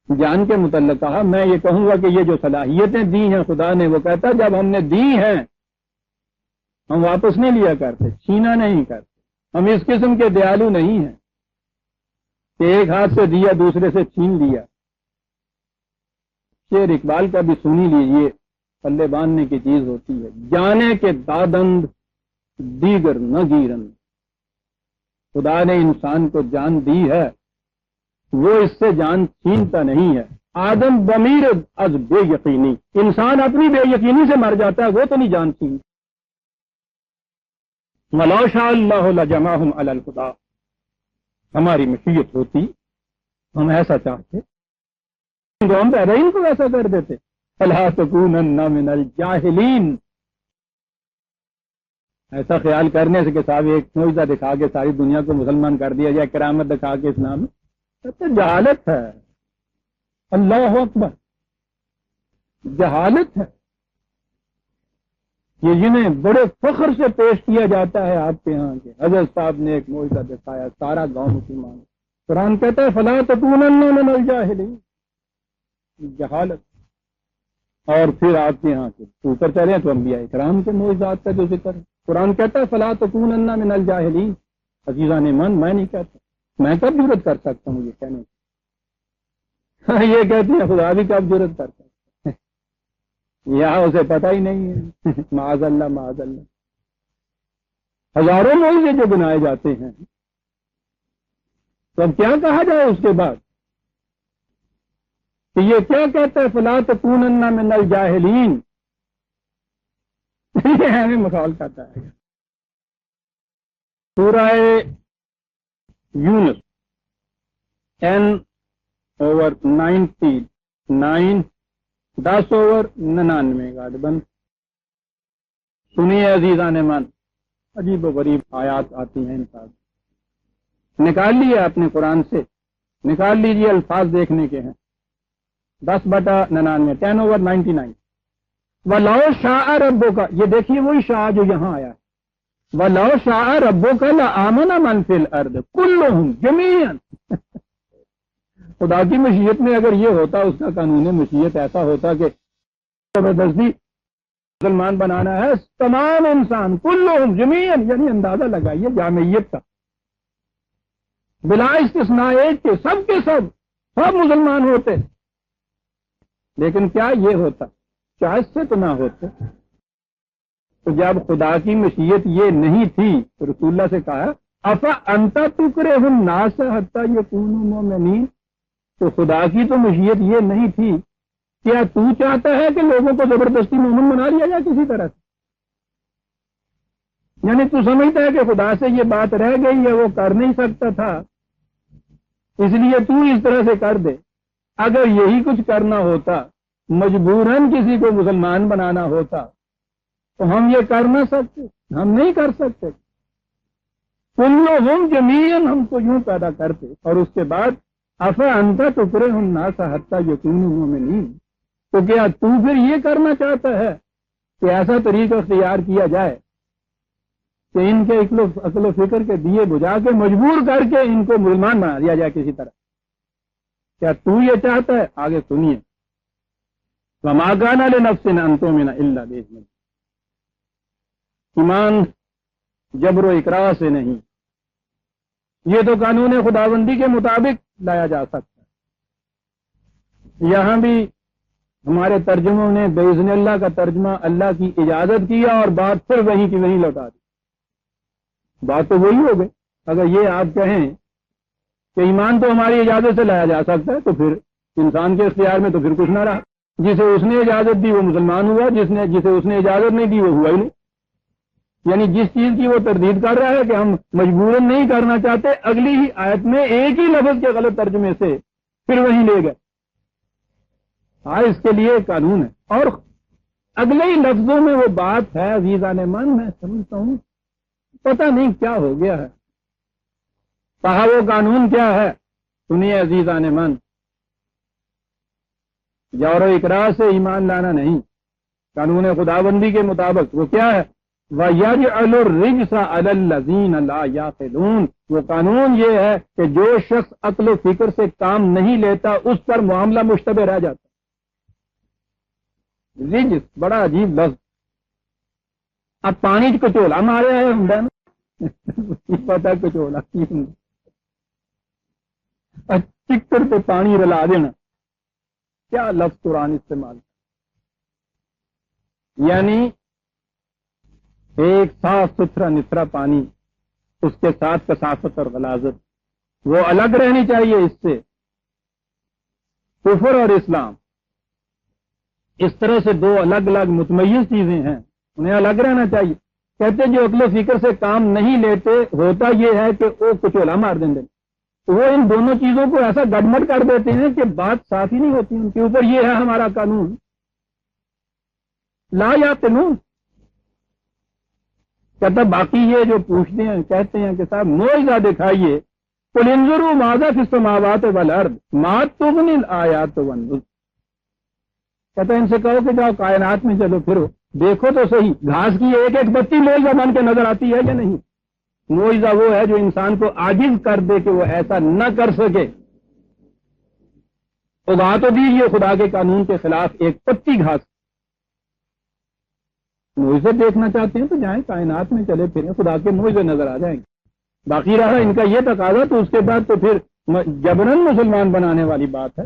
S1: جان کے متعلق کہا، میں یہ کہوں گا کہ یہ جو صلاحیتیں دی ہیں خدا نے، وہ کہتا جب ہم نے دی ہیں ہم واپس نہیں لیا کرتے، چھینا نہیں کرتے، ہم اس قسم کے دیالو نہیں ہیں کہ ایک ہاتھ سے دیا دوسرے سے چھین لیا۔ شعر اقبال کا بھی سنی لیجئے، پلے باندھنے کی چیز ہوتی ہے، جانے کے دادند دیگر نہ گیرن۔ خدا نے انسان کو جان دی ہے، وہ اس سے جان چھینتا نہیں ہے۔ آدم بمیر از بے یقینی، انسان اپنی بے یقینی سے مر جاتا ہے، وہ تو نہیں جان چھینتا۔ وَلَوْ شَاءَ اللَّهُ لَجَمَعَهُمْ عَلَى الْهُدَىٰ، ہماری مشیت ہوتی، ہم ایسا چاہتے تو ہم پیدا ہی کو ایسا کر دیتے۔ فَلَا تَكُونَنَّ مِنَ الْجَاهِلِينَ، ایسا خیال کرنے سے کہ صاحب ایک معجزہ دکھا کے ساری دنیا کو مسلمان کر دیا جائے، کرامت دکھا کے اسلام، تو جہالت ہے۔ اللہ اکبر، جہالت ہے یہ جنہیں بڑے فخر سے پیش کیا جاتا ہے آپ کے ہاں کے حضرت صاحب نے ایک معجزہ دکھایا، سارا گاؤں مسلمان۔ قرآن کہتا ہے فَلَا تَكُونَنَّ مِنَ الْجَاهِلِينَ، جہالت۔ اور پھر آپ کے ہاں کے اوپر چلیں تو انبیاء کرام کے معجزات کا جو ذکر ہے، قرآن کہتا ہے فَلَا تَكُونَنَّ مِنَ الْجَاهِلِينَ۔ عزیزان من، میں نہیں کہتا، میں کب جرأت کر سکتا ہوں یہ کہنے کی؟ یہ کہتے ہیں خدا بھی کب جرأت کرتا ہے، یہاں اسے پتہ ہی نہیں ہے۔ معاذ اللہ، معاذ اللہ، ہزاروں معجزے جو بنائے جاتے ہیں، تو اب کیا کہا جائے اس کے بعد؟ کہ یہ کیا کہتا ہے فلا تکونن من الجاہلین، یہ ہمیں مخال کرتا ہے۔ سورہ یونس 10/99 10/99 غالباً۔ سنیے عزیزان من، عجیب و غریب آیات آتی ہیں انسان، نکال لیے آپ نے قرآن سے، نکال لیجیے، الفاظ دیکھنے کے ہیں۔ 10/99 10/99 وَلَوْ شَاءَ رَبُّكَ، یہ دیکھیے وہی شاء جو یہاں آیا ہے، وَلَوْ شَاءَ رَبُّكَ لَآمَنَ مَنْ فِي الْأَرْضِ كُلُّهُمْ جَمِيعًا۔ خدا کی مشیت میں اگر یہ ہوتا، اس کا قانون مشیت ایسا ہوتا کہ زبردستی مسلمان بنانا ہے تمام انسان، کلہم جمیعاً، یعنی اندازہ لگائیے جامعیت کا، بلا استثناء ایک کے سب مسلمان ہوتے، لیکن کیا یہ ہوتا؟ چاہت سے تو نہ ہوتے۔ تو جب خدا کی مشیت یہ نہیں تھی تو رسول اللہ سے کہا افا انت تکرہ الناس حتی یکونوا مؤمنین، تو خدا کی تو مشیت یہ نہیں تھی، کیا تو چاہتا ہے کہ لوگوں کو زبردستی مومن بنا لیا جائے کسی طرح سے؟ یعنی تو سمجھتا ہے کہ خدا سے یہ بات رہ گئی ہے، وہ کر نہیں سکتا تھا، اس لیے تو اس طرح سے کر دے۔ اگر یہی کچھ کرنا ہوتا، مجبوراً کسی کو مسلمان بنانا ہوتا، تو ہم یہ کر نہ سکتے، ہم نہیں کر سکتے۔ کلہم جمیعاً، ہم تو یوں پیدا کرتے۔ اور اس کے بعد افا انت تکرہ الناس حتی یکونوا مؤمنین، تو کیا تو پھر یہ کرنا چاہتا ہے کہ ایسا طریقہ اختیار کیا جائے کہ ان کے عقل و فکر کے دیے بجھا کے مجبور کر کے ان کو مسلمان بنا دیا جائے کسی طرح؟ کیا تو یہ چاہتا ہے؟ آگے سنیے، وَمَا كَانَ لِنَفْسٍ أَن تُؤْمِنَ إِلَّا بِإِذْنِ اللَّهِ، ایمان جبر و اکراہ سے نہیں، یہ تو قانون خداوندی کے مطابق لایا جا سکتا ہے۔ یہاں بھی ہمارے ترجموں نے بِإِذْنِ اللَّهِ کا ترجمہ اللہ کی اجازت کیا اور بات پھر وہیں کی وہیں لوٹا دی۔ بات تو وہی ہو گئی۔ اگر یہ آپ کہیں کہ ایمان تو ہماری اجازت سے لایا جا سکتا ہے، تو پھر انسان کے اختیار میں تو پھر کچھ نہ رہا۔ جسے اس نے اجازت دی وہ مسلمان ہوا، جسے اس نے اجازت نہیں دی وہ ہوا ہی نہیں۔ یعنی جس چیز کی وہ تردید کر رہا ہے کہ ہم مجبوراً نہیں کرنا چاہتے، اگلی ہی آیت میں ایک ہی لفظ کے غلط ترجمے سے پھر وہیں لے گئے۔ ہاں، اس کے لیے قانون ہے، اور اگلے ہی لفظوں میں وہ بات ہے عزیزان من، میں سمجھتا ہوں پتہ نہیں کیا ہو گیا ہے۔ کہا وہ قانون کیا ہے؟ سنیے عزیزان من، جور و اکراہ سے ایمان لانا نہیں، قانون خداوندی کے مطابق وہ کیا ہے؟ وَيَجْعَلُ الرِّجْسَ عَلَى الَّذِينَ لَا يَعْقِلُونَ، وہ قانون یہ ہے کہ جو شخص عقل و فکر سے کام نہیں لیتا اس پر معاملہ مشتبہ رہ جاتا۔ رجس بڑا عجیب لفظ۔ اب پانی کچولا مارے ہے ہوں نا، پتا کچولا چکر پہ پانی رلا دینا، کیا لفظ قرآن استعمال، یعنی ایک صاف ستھرا نتھرا پانی، اس کے ساتھ کثافت اور غلاظت وہ الگ رہنی چاہیے۔ اس سے کفر اور اسلام اس طرح سے دو الگ الگ متمیز چیزیں ہیں، انہیں الگ رہنا چاہیے۔ کہتے جو عقل و فکر سے کام نہیں لیتے، ہوتا یہ ہے کہ وہ کچولا مار دیں گے، وہ ان دونوں چیزوں کو ایسا گڑمڑ کر دیتے ہیں کہ بات صاف ہی نہیں ہوتی ان کے اوپر۔ یہ ہے ہمارا قانون، لا یعقلون۔ کہتا باقی یہ جو پوچھتے ہیں کہتے ہیں کہ صاحب معجزہ دکھائیے، قل انظروا ماذا فی السماوات والارض ما تغنی الآیات والنذر، کہتا ان سے کہو کہ جاؤ کائنات میں چلو پھرو، دیکھو تو صحیح گھاس کی ایک ایک بتی معجزہ بن کے نظر آتی ہے یا نہیں؟ معجزہ وہ ہے جو انسان کو عاجز کر دے کہ وہ ایسا نہ کر سکے۔ اگا تو دیجیے خدا کے قانون کے خلاف ایک پتی گھاس، معجزے دیکھنا چاہتے ہیں تو جائیں کائنات میں چلے پھریں، خدا کے معجزے نظر آ جائیں گے۔ باقی رہا ان کا یہ تقاضا تو اس کے بعد تو پھر جبراً مسلمان بنانے والی بات ہے۔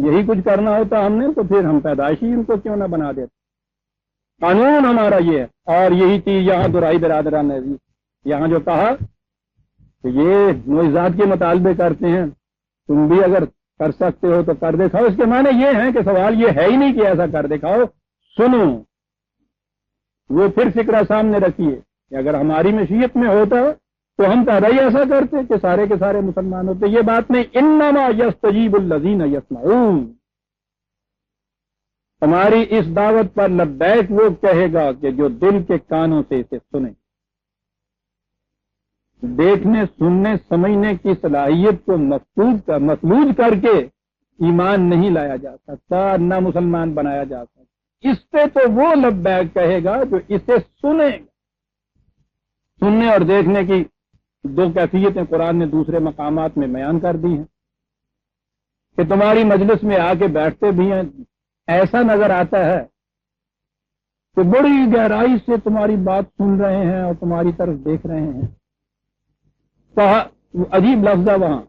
S1: یہی کچھ کرنا ہوتا ہم نے تو پھر ہم پیدائشی ان کو کیوں نہ بنا دیتے۔ قانون ہمارا یہ ہے، اور یہی چیز یہاں دہرائی برادران نے یہاں جو کہا کہ یہ معجزات کے مطالبے کرتے ہیں، تم بھی اگر کر سکتے ہو تو کر دکھاؤ، اس کے معنی یہ ہیں کہ سوال یہ ہے ہی نہیں کہ ایسا کر دکھاؤ، سنو، وہ پھر فکرہ سامنے رکھیے کہ اگر ہماری مشیت میں ہوتا تو ہم پہلے ہی ایسا کرتے کہ سارے کے سارے مسلمان ہوتے. یہ بات نہیں. انما یستجیب الذین یسمعون، ہماری اس دعوت پر لبیک وہ کہے گا کہ جو دل کے کانوں سے اسے سنے. دیکھنے، سننے، سمجھنے کی صلاحیت کو مفلوج کر کے ایمان نہیں لایا جا سکتا، نہ مسلمان بنایا جا سکتا. اس پہ تو وہ لبیک کہے گا جو اسے سنے گا. سننے اور دیکھنے کی دو کیفیتیں قرآن نے دوسرے مقامات میں بیان کر دی ہیں کہ تمہاری مجلس میں آ کے بیٹھتے بھی ہیں، ایسا نظر آتا ہے کہ بڑی گہرائی سے تمہاری بات سن رہے ہیں اور تمہاری طرف دیکھ رہے ہیں. کہا عجیب لفظ ہے وہاں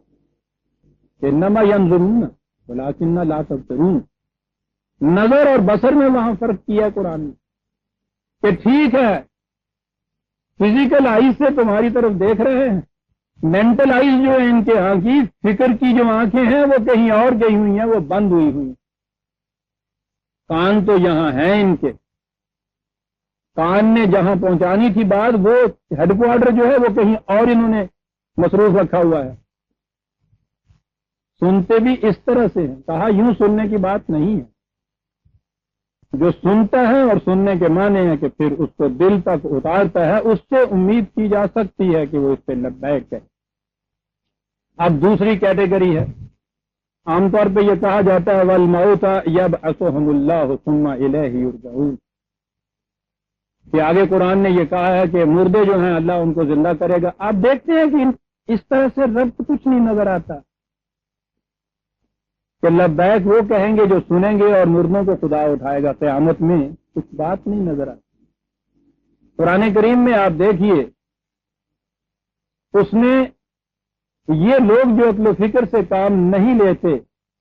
S1: کہ انما ينظرون ولكن لا تبصرون. نظر اور بصر میں وہاں فرق کیا ہے قرآن نے کہ ٹھیک ہے فزیکل آئیز سے تمہاری طرف دیکھ رہے ہیں، مینٹل آئیز جو ہیں ان کے ہاں کی فکر کی جو آنکھیں ہیں وہ کہیں اور گئی ہوئی ہیں، وہ بند ہوئی ہوئی ہیں. کان تو یہاں ہیں ان کے، کان نے جہاں پہنچانی تھی بات وہ ہیڈ کوارٹر جو ہے وہ کہیں اور انہوں نے مصروف رکھا ہوا ہے. سنتے بھی اس طرح سے ہیں. کہا یوں سننے کی بات نہیں ہے. جو سنتا ہے اور سننے کے معنی ہے کہ پھر اس کو دل تک اتارتا ہے، اس سے امید کی جا سکتی ہے کہ وہ اس پہ لبیک ہے. اب دوسری کیٹیگری ہے. عام طور پہ یہ کہا جاتا ہے والموت یبعثهم اللہ ثم الیہ یرجعون، کہ آگے قرآن نے یہ کہا ہے کہ مردے جو ہیں اللہ ان کو زندہ کرے گا. آپ دیکھتے ہیں کہ اس طرح سے ربط کچھ نہیں نظر آتا کہ لبیک وہ کہیں گے جو سنیں گے اور مردوں کو خدا اٹھائے گا قیامت میں، کچھ بات نہیں نظر آتی. قرآن کریم میں آپ دیکھیے اس نے یہ لوگ جو عقل و فکر سے کام نہیں لیتے،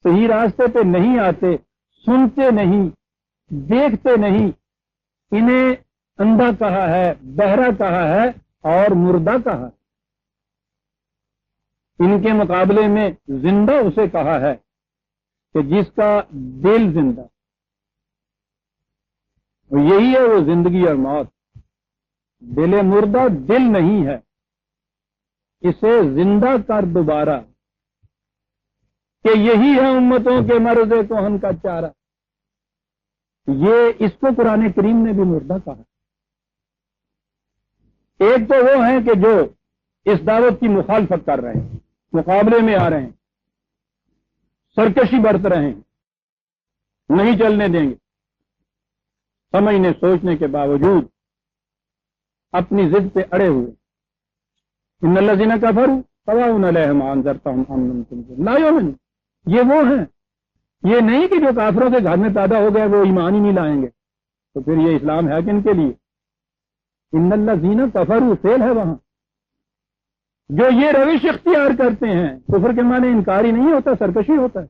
S1: صحیح راستے پہ نہیں آتے، سنتے نہیں، دیکھتے نہیں، انہیں اندھا کہا ہے، بہرا کہا ہے اور مردہ کہا ہے. ان کے مقابلے میں زندہ اسے کہا ہے کہ جس کا دل زندہ، یہی ہے وہ زندگی اور موت. دل مردہ دل نہیں ہے، اسے زندہ کر دوبارہ، کہ یہی ہے امتوں کے مرض کوہن کا چارہ. یہ اس کو قرآن کریم نے بھی مردہ کہا. ایک تو وہ ہیں کہ جو اس دعوت کی مخالفت کر رہے ہیں، مقابلے میں آ رہے ہیں، سرکشی برت رہے ہیں، نہیں چلنے دیں گے، سمجھنے سوچنے کے باوجود اپنی ضد پہ اڑے ہوئے. ان الذین کفروا سواء علیہم انذرتہم ام لم تنذرہم لا یؤمنون. یہ وہ ہیں، یہ نہیں کہ جو کافروں کے گھر میں پیدا ہو گئے وہ ایمان ہی نہیں لائیں گے. تو پھر یہ اسلام ہے کن کے لیے؟ ان الذین کفروا فعل ہے وہاں. جو یہ روش اختیار کرتے ہیں، کفر کے معنی انکاری نہیں ہوتا، سرکشی ہوتا ہے.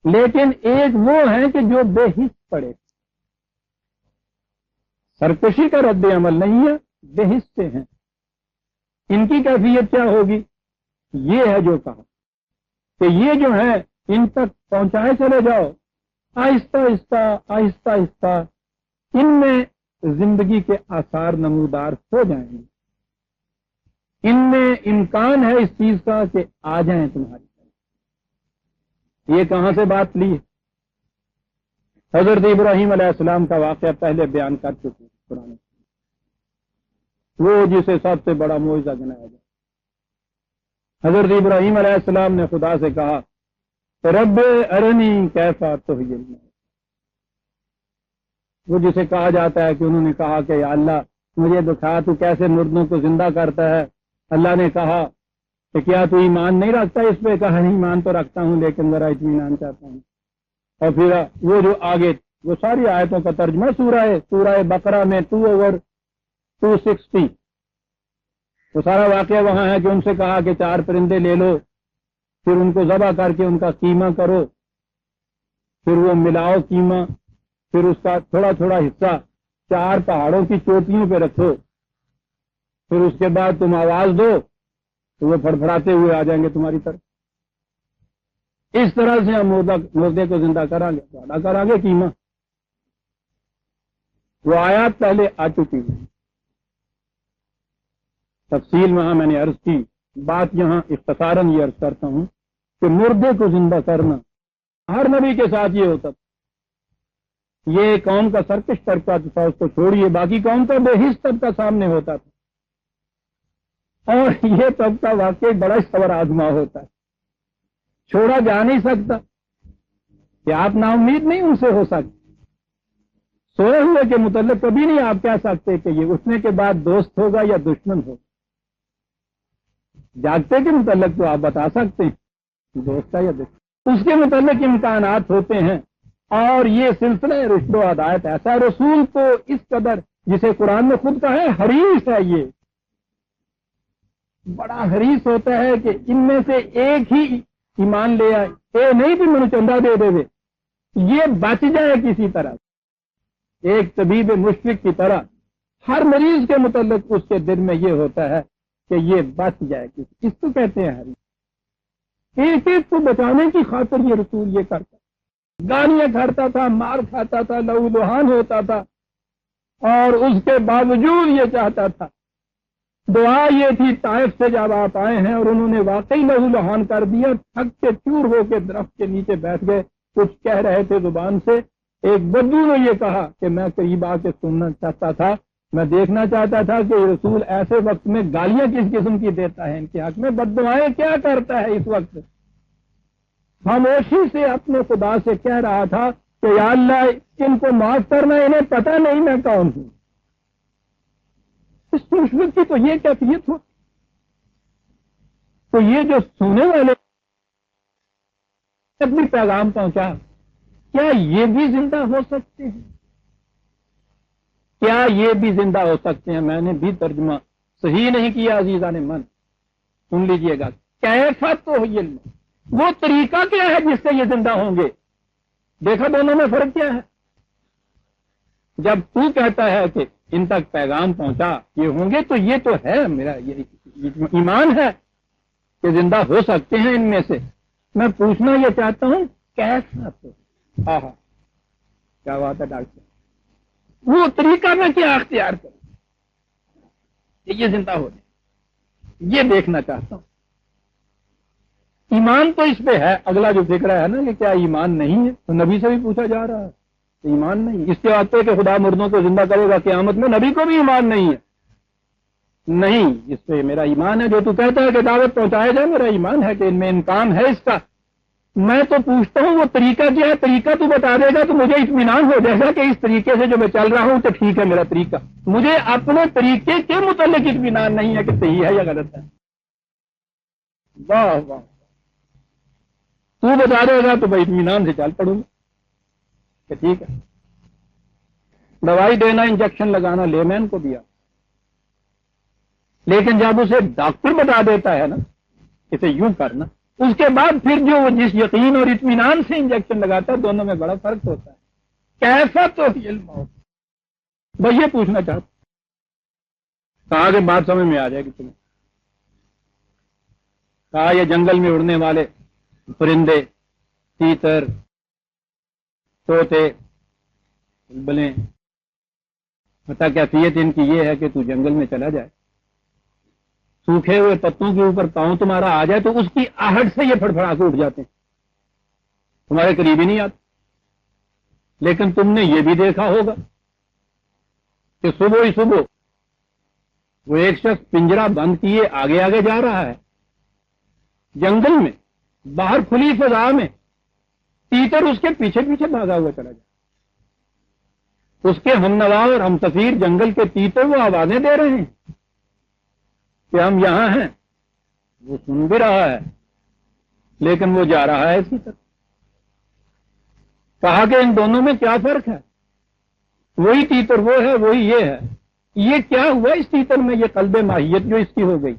S1: لیکن ایک وہ ہیں کہ جو بے حس پڑے، سرکشی کا رد عمل نہیں ہے، بے حس سے ہیں. ان کی کیفیت کیا ہوگی؟ یہ ہے جو کہا کہ یہ جو ہے ان تک پہنچائے چلے جاؤ آہستہ آہستہ آہستہ آہستہ، ان میں زندگی کے آثار نمودار ہو جائیں گے. ان میں امکان ہے اس چیز کا کہ آ جائیں تمہاری طرف. یہ کہاں سے بات لی ہے؟ حضرت ابراہیم علیہ السلام کا واقعہ پہلے بیان کر چکے قرآن، وہ جسے سب سے بڑا معجزہ گنایا جائے. حضرت ابراہیم علیہ السلام نے خدا سے کہا رب ارنی کیف تحیی الموتی. وہ جسے کہا جاتا ہے کہ انہوں نے کہا کہ یا اللہ مجھے دکھا تو کیسے مردوں کو زندہ کرتا ہے. اللہ نے کہا کہ کیا تو ایمان نہیں رکھتا اس پہ؟ کہا نہیں، ایمان تو رکھتا ہوں لیکن ذرا اطمینان چاہتا ہوں. اور پھر وہ جو آگے وہ ساری آیتوں کا ترجمہ سورہ بقرہ میں 2/260 وہ سارا واقعہ وہاں ہے کہ ان سے کہا کہ 4 پرندے لے لو، پھر ان کو ذبح کر کے ان کا قیمہ کرو، پھر وہ ملاؤ قیمہ، پھر اس کا تھوڑا تھوڑا حصہ 4 پہاڑوں کی چوٹیوں پہ رکھو، پھر اس کے بعد تم آواز دو تو وہ پھڑپھڑاتے ہوئے آ جائیں گے تمہاری طرف. اس طرح سے ہم مردے کو زندہ کریں گے، تو ادا کریں گے قیمہ۔ وہ آیات پہلے آ چکی ہے، تفصیل وہاں میں نے عرض کی، بات یہاں اختصاراً یہ عرض کرتا ہوں کہ مردے کو زندہ کرنا ہر نبی کے ساتھ یہ ہوتا تھا۔ یہ قوم کا سرکش طبقہ تھا، اس کو چھوڑیے، باقی قوم کا بے حس طبقہ سامنے ہوتا تھا، اور یہ طبقہ واقعی بڑا صبر آزما ہوتا ہے، چھوڑا جا نہیں سکتا کہ آپ نا امید نہیں ان سے ہو سکتے۔ سوئے ہوئے کے متعلق کبھی نہیں آپ کہہ سکتے کہ یہ اٹھنے کے بعد دوست ہوگا یا دشمن ہوگا۔ جاگتے کے متعلق تو آپ بتا سکتے ہیں دوست ہے یا دشمن، اس کے متعلق امکانات ہوتے ہیں، اور یہ سلسلہ رشد و ہدایت ایسا ہے، رسول تو اس قدر، جسے قرآن میں خود کہا ہے حریص ہے، یہ بڑا حریص ہوتا ہے کہ ان میں سے ایک ہی ایمان لے آئے، اے نہیں بھی منو چندہ دے دے، یہ بچ جائے کسی طرح، ایک طبیب مشفق کی طرح ہر مریض کے متعلق اس کے دل میں یہ ہوتا ہے کہ یہ بچ جائے کسی، اس کو کہتے ہیں حریص۔ ایک ایک کو بچانے کی خاطر یہ رسول یہ کرتا، گالیاں کھاتا تھا، مار کھاتا تھا، لہو لہان ہوتا تھا، اور اس کے باوجود یہ چاہتا تھا، دعا یہ تھی طائف سے جب آپ آئے ہیں اور انہوں نے واقعی لہو لہان کر دیا، تھک کے چور ہو کے درخت کے نیچے بیٹھ گئے، کچھ کہہ رہے تھے زبان سے، ایک بدو نے یہ کہا کہ میں قریب آ کے سننا چاہتا تھا، میں دیکھنا چاہتا تھا کہ رسول ایسے وقت میں گالیاں کس قسم کی دیتا ہے ان کے حق میں، بد دعائیں کیا کرتا ہے اس وقت۔ خاموشی سے اپنے خدا سے کہہ رہا تھا کہ یا اللہ ان کو معاف کرنا، انہیں پتہ نہیں میں کون ہوں۔ اس مشرک کی تو یہ کیفیت ہو، تو یہ جو سننے والے اپنی پیغام پہنچا، کیا یہ بھی زندہ ہو سکتے ہیں؟ کیا یہ بھی زندہ ہو سکتے ہیں؟ میں نے بھی ترجمہ صحیح نہیں کیا عزیزان من، سن لیجئے گا۔ کیفیت تو علم، وہ طریقہ کیا ہے جس سے یہ زندہ ہوں گے؟ دیکھا دونوں میں فرق کیا ہے؟ جب تو کہتا ہے کہ ان تک پیغام پہنچا یہ ہوں گے، تو یہ تو ہے میرا یہ ایمان ہے کہ زندہ ہو سکتے ہیں ان میں سے۔ میں پوچھنا یہ چاہتا ہوں کیسا تو کیا بات ہے ڈاکٹر صاحب، وہ طریقہ میں کیا اختیار کروں کہ یہ زندہ ہو جائے، یہ دیکھنا چاہتا ہوں۔ ایمان تو اس پہ ہے، اگلا جو فکر ہے نا کہ کیا ایمان نہیں ہے، تو نبی سے بھی پوچھا جا رہا ہے ایمان نہیں، اس کے واسطے کہ خدا مردوں کو زندہ کرے گا قیامت میں، نبی کو بھی ایمان نہیں ہے۔ نہیں، اس پہ میرا ایمان ہے، جو تو کہتا ہے کہ دعوت پہنچایا جائے، میرا ایمان ہے کہ ان میں امکان ہے اس کا۔ میں تو پوچھتا ہوں وہ طریقہ کیا ہے، طریقہ تو بتا دے گا تو مجھے اطمینان ہو جائے گا کہ اس طریقے سے جو میں چل رہا ہوں تو ٹھیک ہے میرا طریقہ۔ مجھے اپنے طریقے کے متعلق اطمینان نہیں ہے کہ صحیح ہے یا غلط ہے۔ واہ واہ، تو بتا دے گا تو میں اطمینان سے چل پڑوں گا کہ ٹھیک ہے۔ دوائی دینا، انجیکشن لگانا لے مین کو دیا، لیکن جب اسے ڈاکٹر بتا دیتا ہے نا اسے یوں کرنا، اس کے بعد پھر جو جس یقین اور اطمینان سے انجیکشن لگاتا ہے، دونوں میں بڑا فرق ہوتا ہے۔ کیسا تو علم ہو، بس یہ پوچھنا چاہتا کہا کہ بات سمجھ میں آ جائے گی تمہیں۔ کہا یہ جنگل میں اڑنے والے پرندے، تیتر، طوطے، بلیں، بتا کیفیت ان کی یہ ہے کہ تو جنگل میں چلا جائے، سوکھے ہوئے پتوں کے اوپر پاؤں تمہارا آ جائے تو اس کی آہٹ سے یہ پھڑپڑا کے اٹھ جاتے ہیں، تمہارے قریب ہی نہیں آتے۔ لیکن تم نے یہ بھی دیکھا ہوگا کہ صبح ہی صبح وہ ایک شخص پنجرا بند کیے آگے آگے جا رہا ہے جنگل میں، باہر کھلی فضا میں، تیتر اس کے پیچھے پیچھے بھاگا ہوا چلا جائے، اس کے ہم نوا اور ہم سفیر جنگل کے تیتر وہ آوازیں دے رہے ہیں کہ ہم یہاں ہیں، وہ سن بھی رہا ہے لیکن وہ جا رہا ہے اسی طرح۔ کہا کہ ان دونوں میں کیا فرق ہے؟ وہی تیتر وہ ہے، وہی یہ ہے، یہ کیا ہوا اس تیتر میں، یہ قلب ماہیت جو اس کی ہو گئی،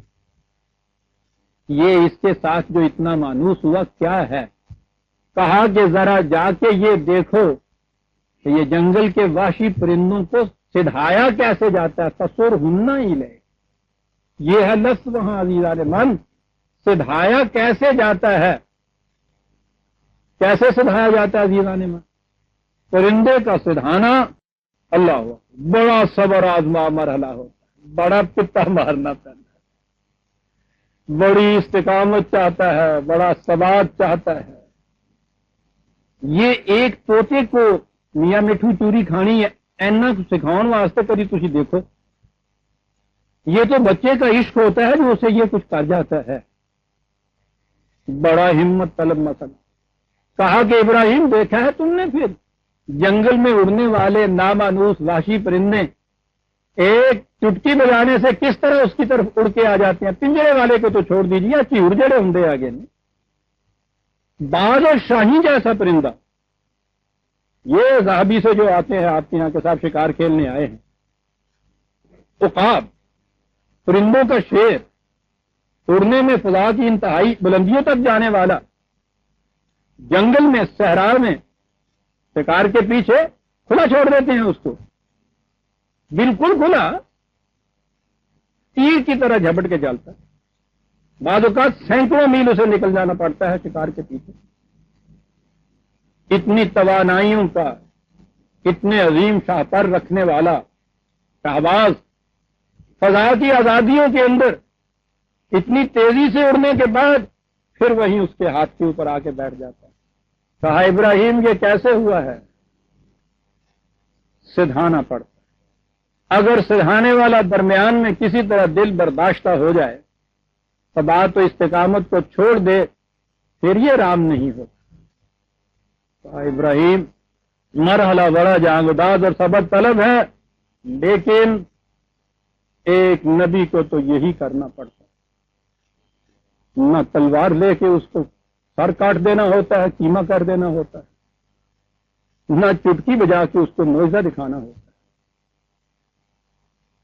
S1: یہ اس کے ساتھ جو اتنا مانوس ہوا کیا ہے؟ کہا کہ ذرا جا کے یہ دیکھو کہ یہ جنگل کے وحشی پرندوں کو سدھایا کیسے جاتا ہے، تصور ہننا ہی لے، یہ ہے لفظ وہاں عزیزان من، سدھایا کیسے جاتا ہے۔ کیسے سدھایا جاتا ہے عزیزان من؟ پرندے کا سدھانا اللہ بڑا صبر آزما مرحلہ ہوتا ہے، بڑا پتا مارنا پڑتا ہے، بڑی استقامت چاہتا ہے، بڑا ثبات چاہتا ہے۔ یہ ایک طوطے کو میاں مٹھو چوری کھانی ہے اینا سکھاؤ واسطے کبھی تھی دیکھو، یہ تو بچے کا عشق ہوتا ہے جو اسے یہ کچھ کر جاتا ہے۔ بڑا ہمت طلب مسئلہ۔ کہا کہ ابراہیم دیکھا ہے تم نے پھر جنگل میں اڑنے والے نامانوس وحشی پرندے ایک چٹکی بجانے سے کس طرح اس کی طرف اڑ کے آ جاتے ہیں؟ پنجرے والے کو تو چھوڑ دیجیے، چیڑ جڑے ہوں آگے نہیں۔ باز اور شاہین جیسا پرندہ، یہ زہابی سے جو آتے ہیں آپ کے یہاں کے ساتھ شکار کھیلنے آئے ہیں، عقاب پرندوں کا شیر، اڑنے میں فضا کی انتہائی بلندیوں تک جانے والا، جنگل میں صحرا میں شکار کے پیچھے کھلا چھوڑ دیتے ہیں اس کو، بالکل کھلا، تیر کی طرح جھپٹ کے چلتا ہے، بعض اوقات سینکڑوں میل اسے نکل جانا پڑتا ہے شکار کے پیچھے۔ اتنی توانائیوں کا، اتنے عظیم شاہپر رکھنے والا شہباز فضا کی آزادیوں کے اندر اتنی تیزی سے اڑنے کے بعد پھر وہیں اس کے ہاتھ کے اوپر آ کے بیٹھ جاتا ہے۔ کہا ابراہیم یہ کیسے ہوا ہے؟ سدھانا پڑتا ہے۔ اگر سدھانے والا درمیان میں کسی طرح دل برداشتہ ہو جائے، ثبات و استقامت کو چھوڑ دے، پھر یہ رام نہیں ہوتا۔ کہا ابراہیم مرحلہ بڑا جانگداز اور صبر طلب ہے، لیکن ایک نبی کو تو یہی کرنا پڑتا ہے، نہ تلوار لے کے اس کو سر کاٹ دینا ہوتا ہے، کیما کر دینا ہوتا ہے، نہ چٹکی بجا کے اس کو معجزہ دکھانا ہوتا ہے۔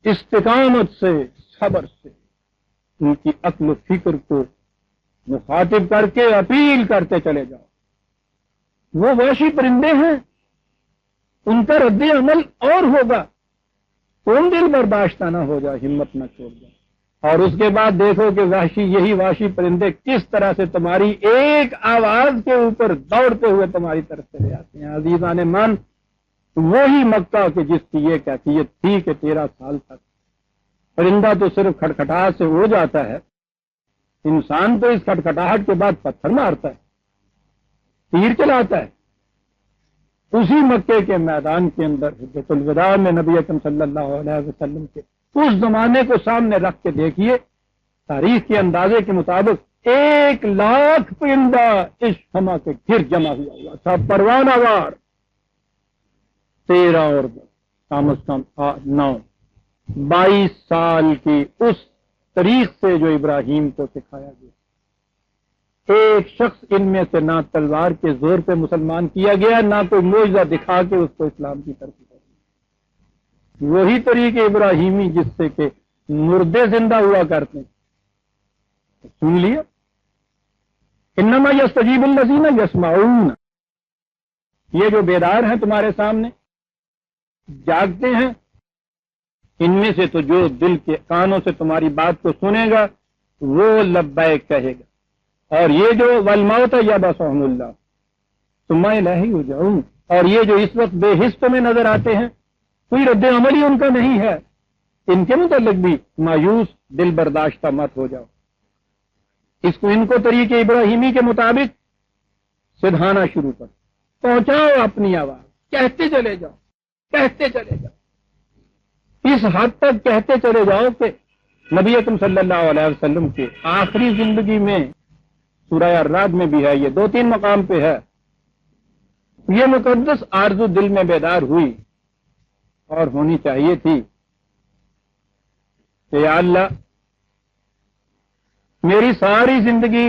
S1: استقامت سے، صبر سے ان کی عقل و فکر کو مخاطب کر کے اپیل کرتے چلے جاؤ۔ وہ وحشی پرندے ہیں، ان کا رد عمل اور ہوگا، تم دل برداشتہ نہ ہو جائے، ہمت نہ چھوڑ جائے۔ اور اس کے بعد دیکھو کہ یہی وحشی پرندے کس طرح سے تمہاری ایک آواز کے اوپر دوڑتے ہوئے تمہاری طرف چلے آتے ہیں۔ عزیزان من، وہی مکہ کہ جس کی یہ کیفیت تھی کہ 13 سال تک پرندہ تو صرف کھٹکھٹاہٹ سے اڑ جاتا ہے، انسان تو اس کھٹکھٹاہٹ کے بعد پتھر مارتا ہے، تیر چلاتا ہے۔ اسی مکے کے میدان کے اندر حجۃ الوداع میں نبی اکرم صلی اللہ علیہ وسلم کے اس زمانے کو سامنے رکھ کے دیکھیے، تاریخ کے اندازے کے مطابق 1,00,000 پرندہ اس ہما کے گر جمع ہوا تھا، پروانہ وار 13 اور کم از کم 9 22 سال کی اس تاریخ سے جو ابراہیم کو سکھایا گیا۔ ایک شخص ان میں سے نہ تلوار کے زور پہ مسلمان کیا گیا، نہ کوئی معجزہ دکھا کے اس کو اسلام کی طرف کیا۔ وہی طریقے ابراہیمی جس سے کہ مردے زندہ ہوا کرتے ہیں، سن لیا، انما یستجیب الذین یسمعون، یہ جو بیدار ہیں تمہارے سامنے جاگتے ہیں، ان میں سے تو جو دل کے کانوں سے تمہاری بات کو سنے گا وہ لبیک کہے گا، اور یہ جو والموت یبعثہم اللہ ثم الیہ یرجعون، اور یہ جو اس وقت بے حس میں نظر آتے ہیں، کوئی رد عمل ہی ان کا نہیں ہے، ان کے متعلق بھی مایوس دل برداشتہ مت ہو جاؤ، اس کو ان کو طریقے ابراہیمی کے مطابق سدھانا شروع کر، پہنچاؤ اپنی آواز، کہتے چلے جاؤ، کہتے چلے جاؤ، اس حد تک کہتے چلے جاؤ کہ نبی اکرم صلی اللہ علیہ وسلم کے آخری زندگی میں سورہ الرعد میں بھی ہے، یہ 2-3 مقام پہ ہے، یہ مقدس آرزو دل میں بیدار ہوئی اور ہونی چاہیے تھی کہ یا اللہ میری ساری زندگی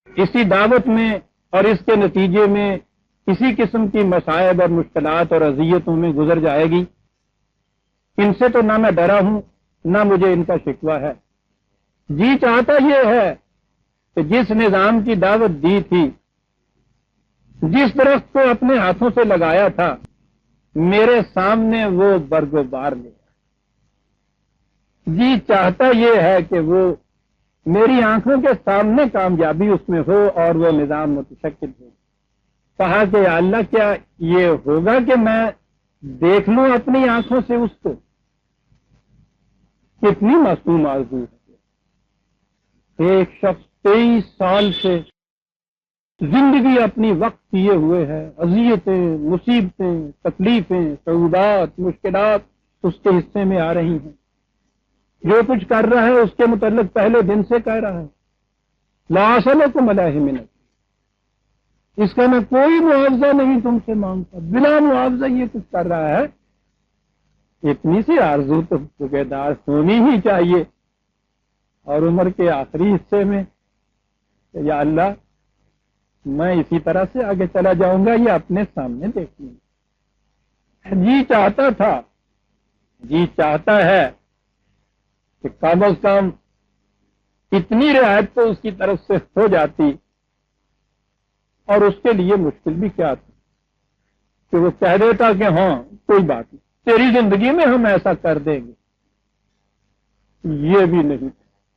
S1: اسی دعوت میں اور اس کے نتیجے میں کسی قسم کی مصائب اور مشکلات اور اذیتوں میں گزر جائے گی، ان سے تو نہ میں ڈرا ہوں نہ مجھے ان کا شکوہ ہے، جی چاہتا یہ ہے کہ جس نظام کی دعوت دی تھی، جس درخت کو اپنے ہاتھوں سے لگایا تھا، میرے سامنے وہ برگ و بار لے، جی چاہتا یہ ہے کہ وہ میری آنکھوں کے سامنے کامیابی اس میں ہو اور وہ نظام متشکل ہو۔ کہا کہ یا اللہ کیا یہ ہوگا کہ میں دیکھ لوں اپنی آنکھوں سے اس کو؟ کتنی معصوم آرزو ہے۔ ایک شخص 23 سال سے زندگی اپنی وقت کیے ہوئے ہے، اذیتیں، مصیبتیں، تکلیفیں، صعوبات، مشکلات اس کے حصے میں آ رہی ہیں۔ جو کچھ کر رہا ہے اس کے متعلق پہلے دن سے کہہ رہا ہے لا اسألکم علیہ من اجر، اس کا میں کوئی معاوضہ نہیں تم سے مانگتا، بلا معاوضہ یہ کچھ کر رہا ہے۔ اتنی سی آرزو تو ٹھیکیدار ہونی ہی چاہیے۔ اور عمر کے آخری حصے میں کہ یا اللہ میں اسی طرح سے آگے چلا جاؤں گا، یہ اپنے سامنے دیکھ لوں گا۔ جی چاہتا تھا، جی چاہتا ہے کہ کم از کم اتنی رعایت تو اس کی طرف سے ہو جاتی، اور اس کے لیے مشکل بھی کیا تھا کہ وہ کہہ دیتا کہ ہاں کوئی بات نہیں، تیری زندگی میں ہم ایسا کر دیں گے۔ یہ بھی نہیں،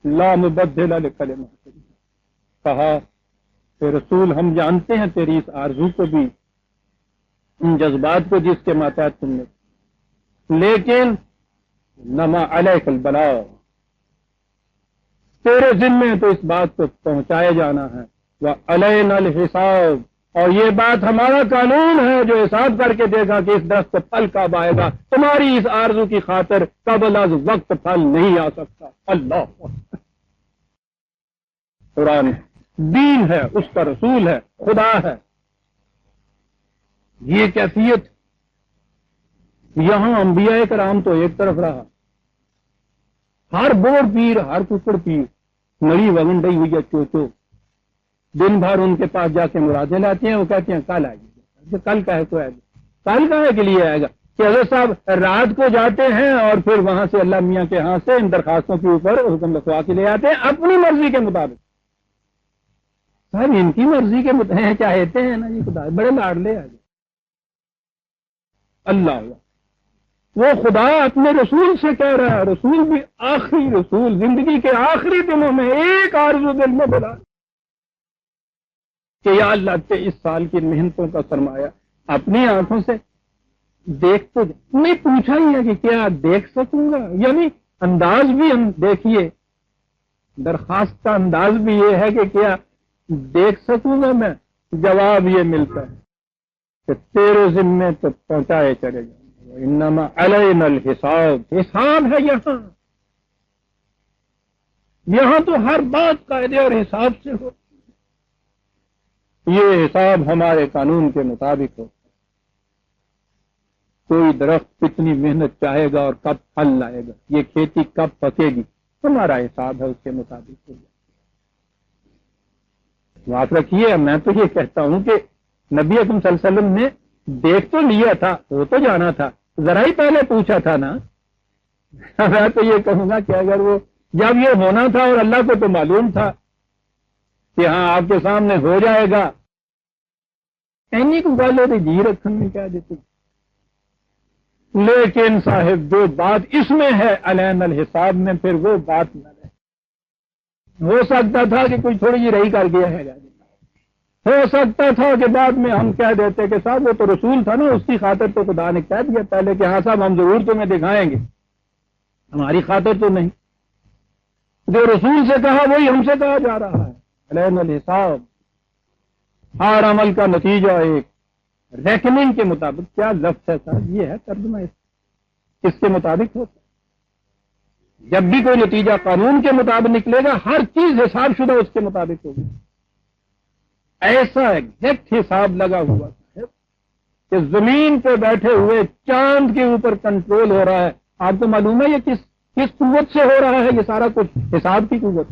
S1: لا مبدل لکلمات، کہا کہ رسول ہم جانتے ہیں تیری اس آرزو کو بھی، ان جذبات کو جس کے ماتحت تم نے، لیکن نما علیک البلاغ، تیرے ذمے تو اس بات کو پہنچائے جانا ہے، وعلینا الحساب، اور یہ بات ہمارا قانون ہے جو حساب کر کے دیکھا کہ اس درخت پھل کب آئے گا، تمہاری اس آرزو کی خاطر قبل از وقت پھل نہیں آ سکتا۔ اللہ قرآن دین ہے، اس کا رسول ہے، خدا ہے۔ یہ کیفیت یہاں انبیاء کرام تو ایک طرف رہا، ہر بوڑ پیر، ہر ککڑ پیر نری وگن ڈئی ہوئی ہے چوچو، دن بھر ان کے پاس جا کے مرادیں لاتے ہیں، وہ کہتے ہیں کل آئے گی، کل کا ہے تو آئے گا، کل کا ہے کے لیے آئے گا کہ حضرت صاحب رات کو جاتے ہیں اور پھر وہاں سے اللہ میاں کے ہاں سے ان درخواستوں کے اوپر حکم لکھوا کے لے آتے ہیں اپنی مرضی کے مطابق۔ صاحب ان کی مرضی کے مطابق چاہتے ہیں نا جی، خدا بڑے لاڈلے آ گئے۔ اللہ وہ خدا اپنے رسول سے کہہ رہا ہے، رسول بھی آخری رسول، زندگی کے آخری دنوں میں ایک آرزو دل میں بلا کہ یا اللہ کے اس سال کی محنتوں کا سرمایہ اپنی آنکھوں سے دیکھ تو نہیں، پوچھا ہی ہے کہ کیا دیکھ سکوں گا، یعنی انداز بھی ہم دیکھیے، درخواست کا انداز بھی یہ ہے کہ کیا دیکھ سکوں گا میں؟ جواب یہ ملتا ہے کہ تیرے ذمے تو پہنچائے چلے جائیں، انما علینا الحساب، حساب ہے یہاں تو ہر بات قاعدے اور حساب سے ہو، یہ حساب ہمارے قانون کے مطابق ہو۔ کوئی درخت کتنی محنت چاہے گا اور کب پھل لائے گا، یہ کھیتی کب پکے گی، ہمارا حساب ہے، اس کے مطابق ہو جائے۔ بات رکھیے، میں تو یہ کہتا ہوں کہ نبی اکرم صلی اللہ علیہ وسلم نے دیکھ تو لیا تھا، وہ تو جانا تھا، ذرا ہی پہلے پوچھا تھا نا۔ میں تو یہ کہوں گا کہ اگر وہ جب یہ ہونا تھا اور اللہ کو تو معلوم تھا کہ ہاں آپ کے سامنے ہو جائے گا، اینی کو گل ہوتی جی رکھن میں کیا دیتے۔ لیکن صاحب جو بات اس میں ہے علینا الحساب میں، پھر وہ بات نہ رہے۔ ہو سکتا تھا کہ کوئی تھوڑی جی رہی کر گیا ہے، ہو سکتا تھا کہ بعد میں ہم کہہ دیتے کہ صاحب وہ تو رسول تھا نا، اس کی خاطر تو خدا نے کہہ دیا پہلے کہ ہاں صاحب ہم ضرور تمہیں دکھائیں گے، ہماری خاطر تو نہیں، جو رسول سے کہا وہی ہم سے کہا جا رہا ہے۔ علینا الحساب، ہر عمل کا نتیجہ ایک ریکننگ کے مطابق، کیا لفظ ہے صاحب، یہ ہے ترجمہ اس کے مطابق ہوتا ہے۔ جب بھی کوئی نتیجہ قانون کے مطابق نکلے گا، ہر چیز حساب شدہ اس کے مطابق ہوگی۔ ایسا ایگزیکٹ حساب لگا ہوا ہے کہ زمین پہ بیٹھے ہوئے چاند کے اوپر کنٹرول ہو رہا ہے۔ آپ کو معلوم ہے یہ کس قوت سے ہو رہا ہے؟ یہ سارا کچھ حساب کی قوت۔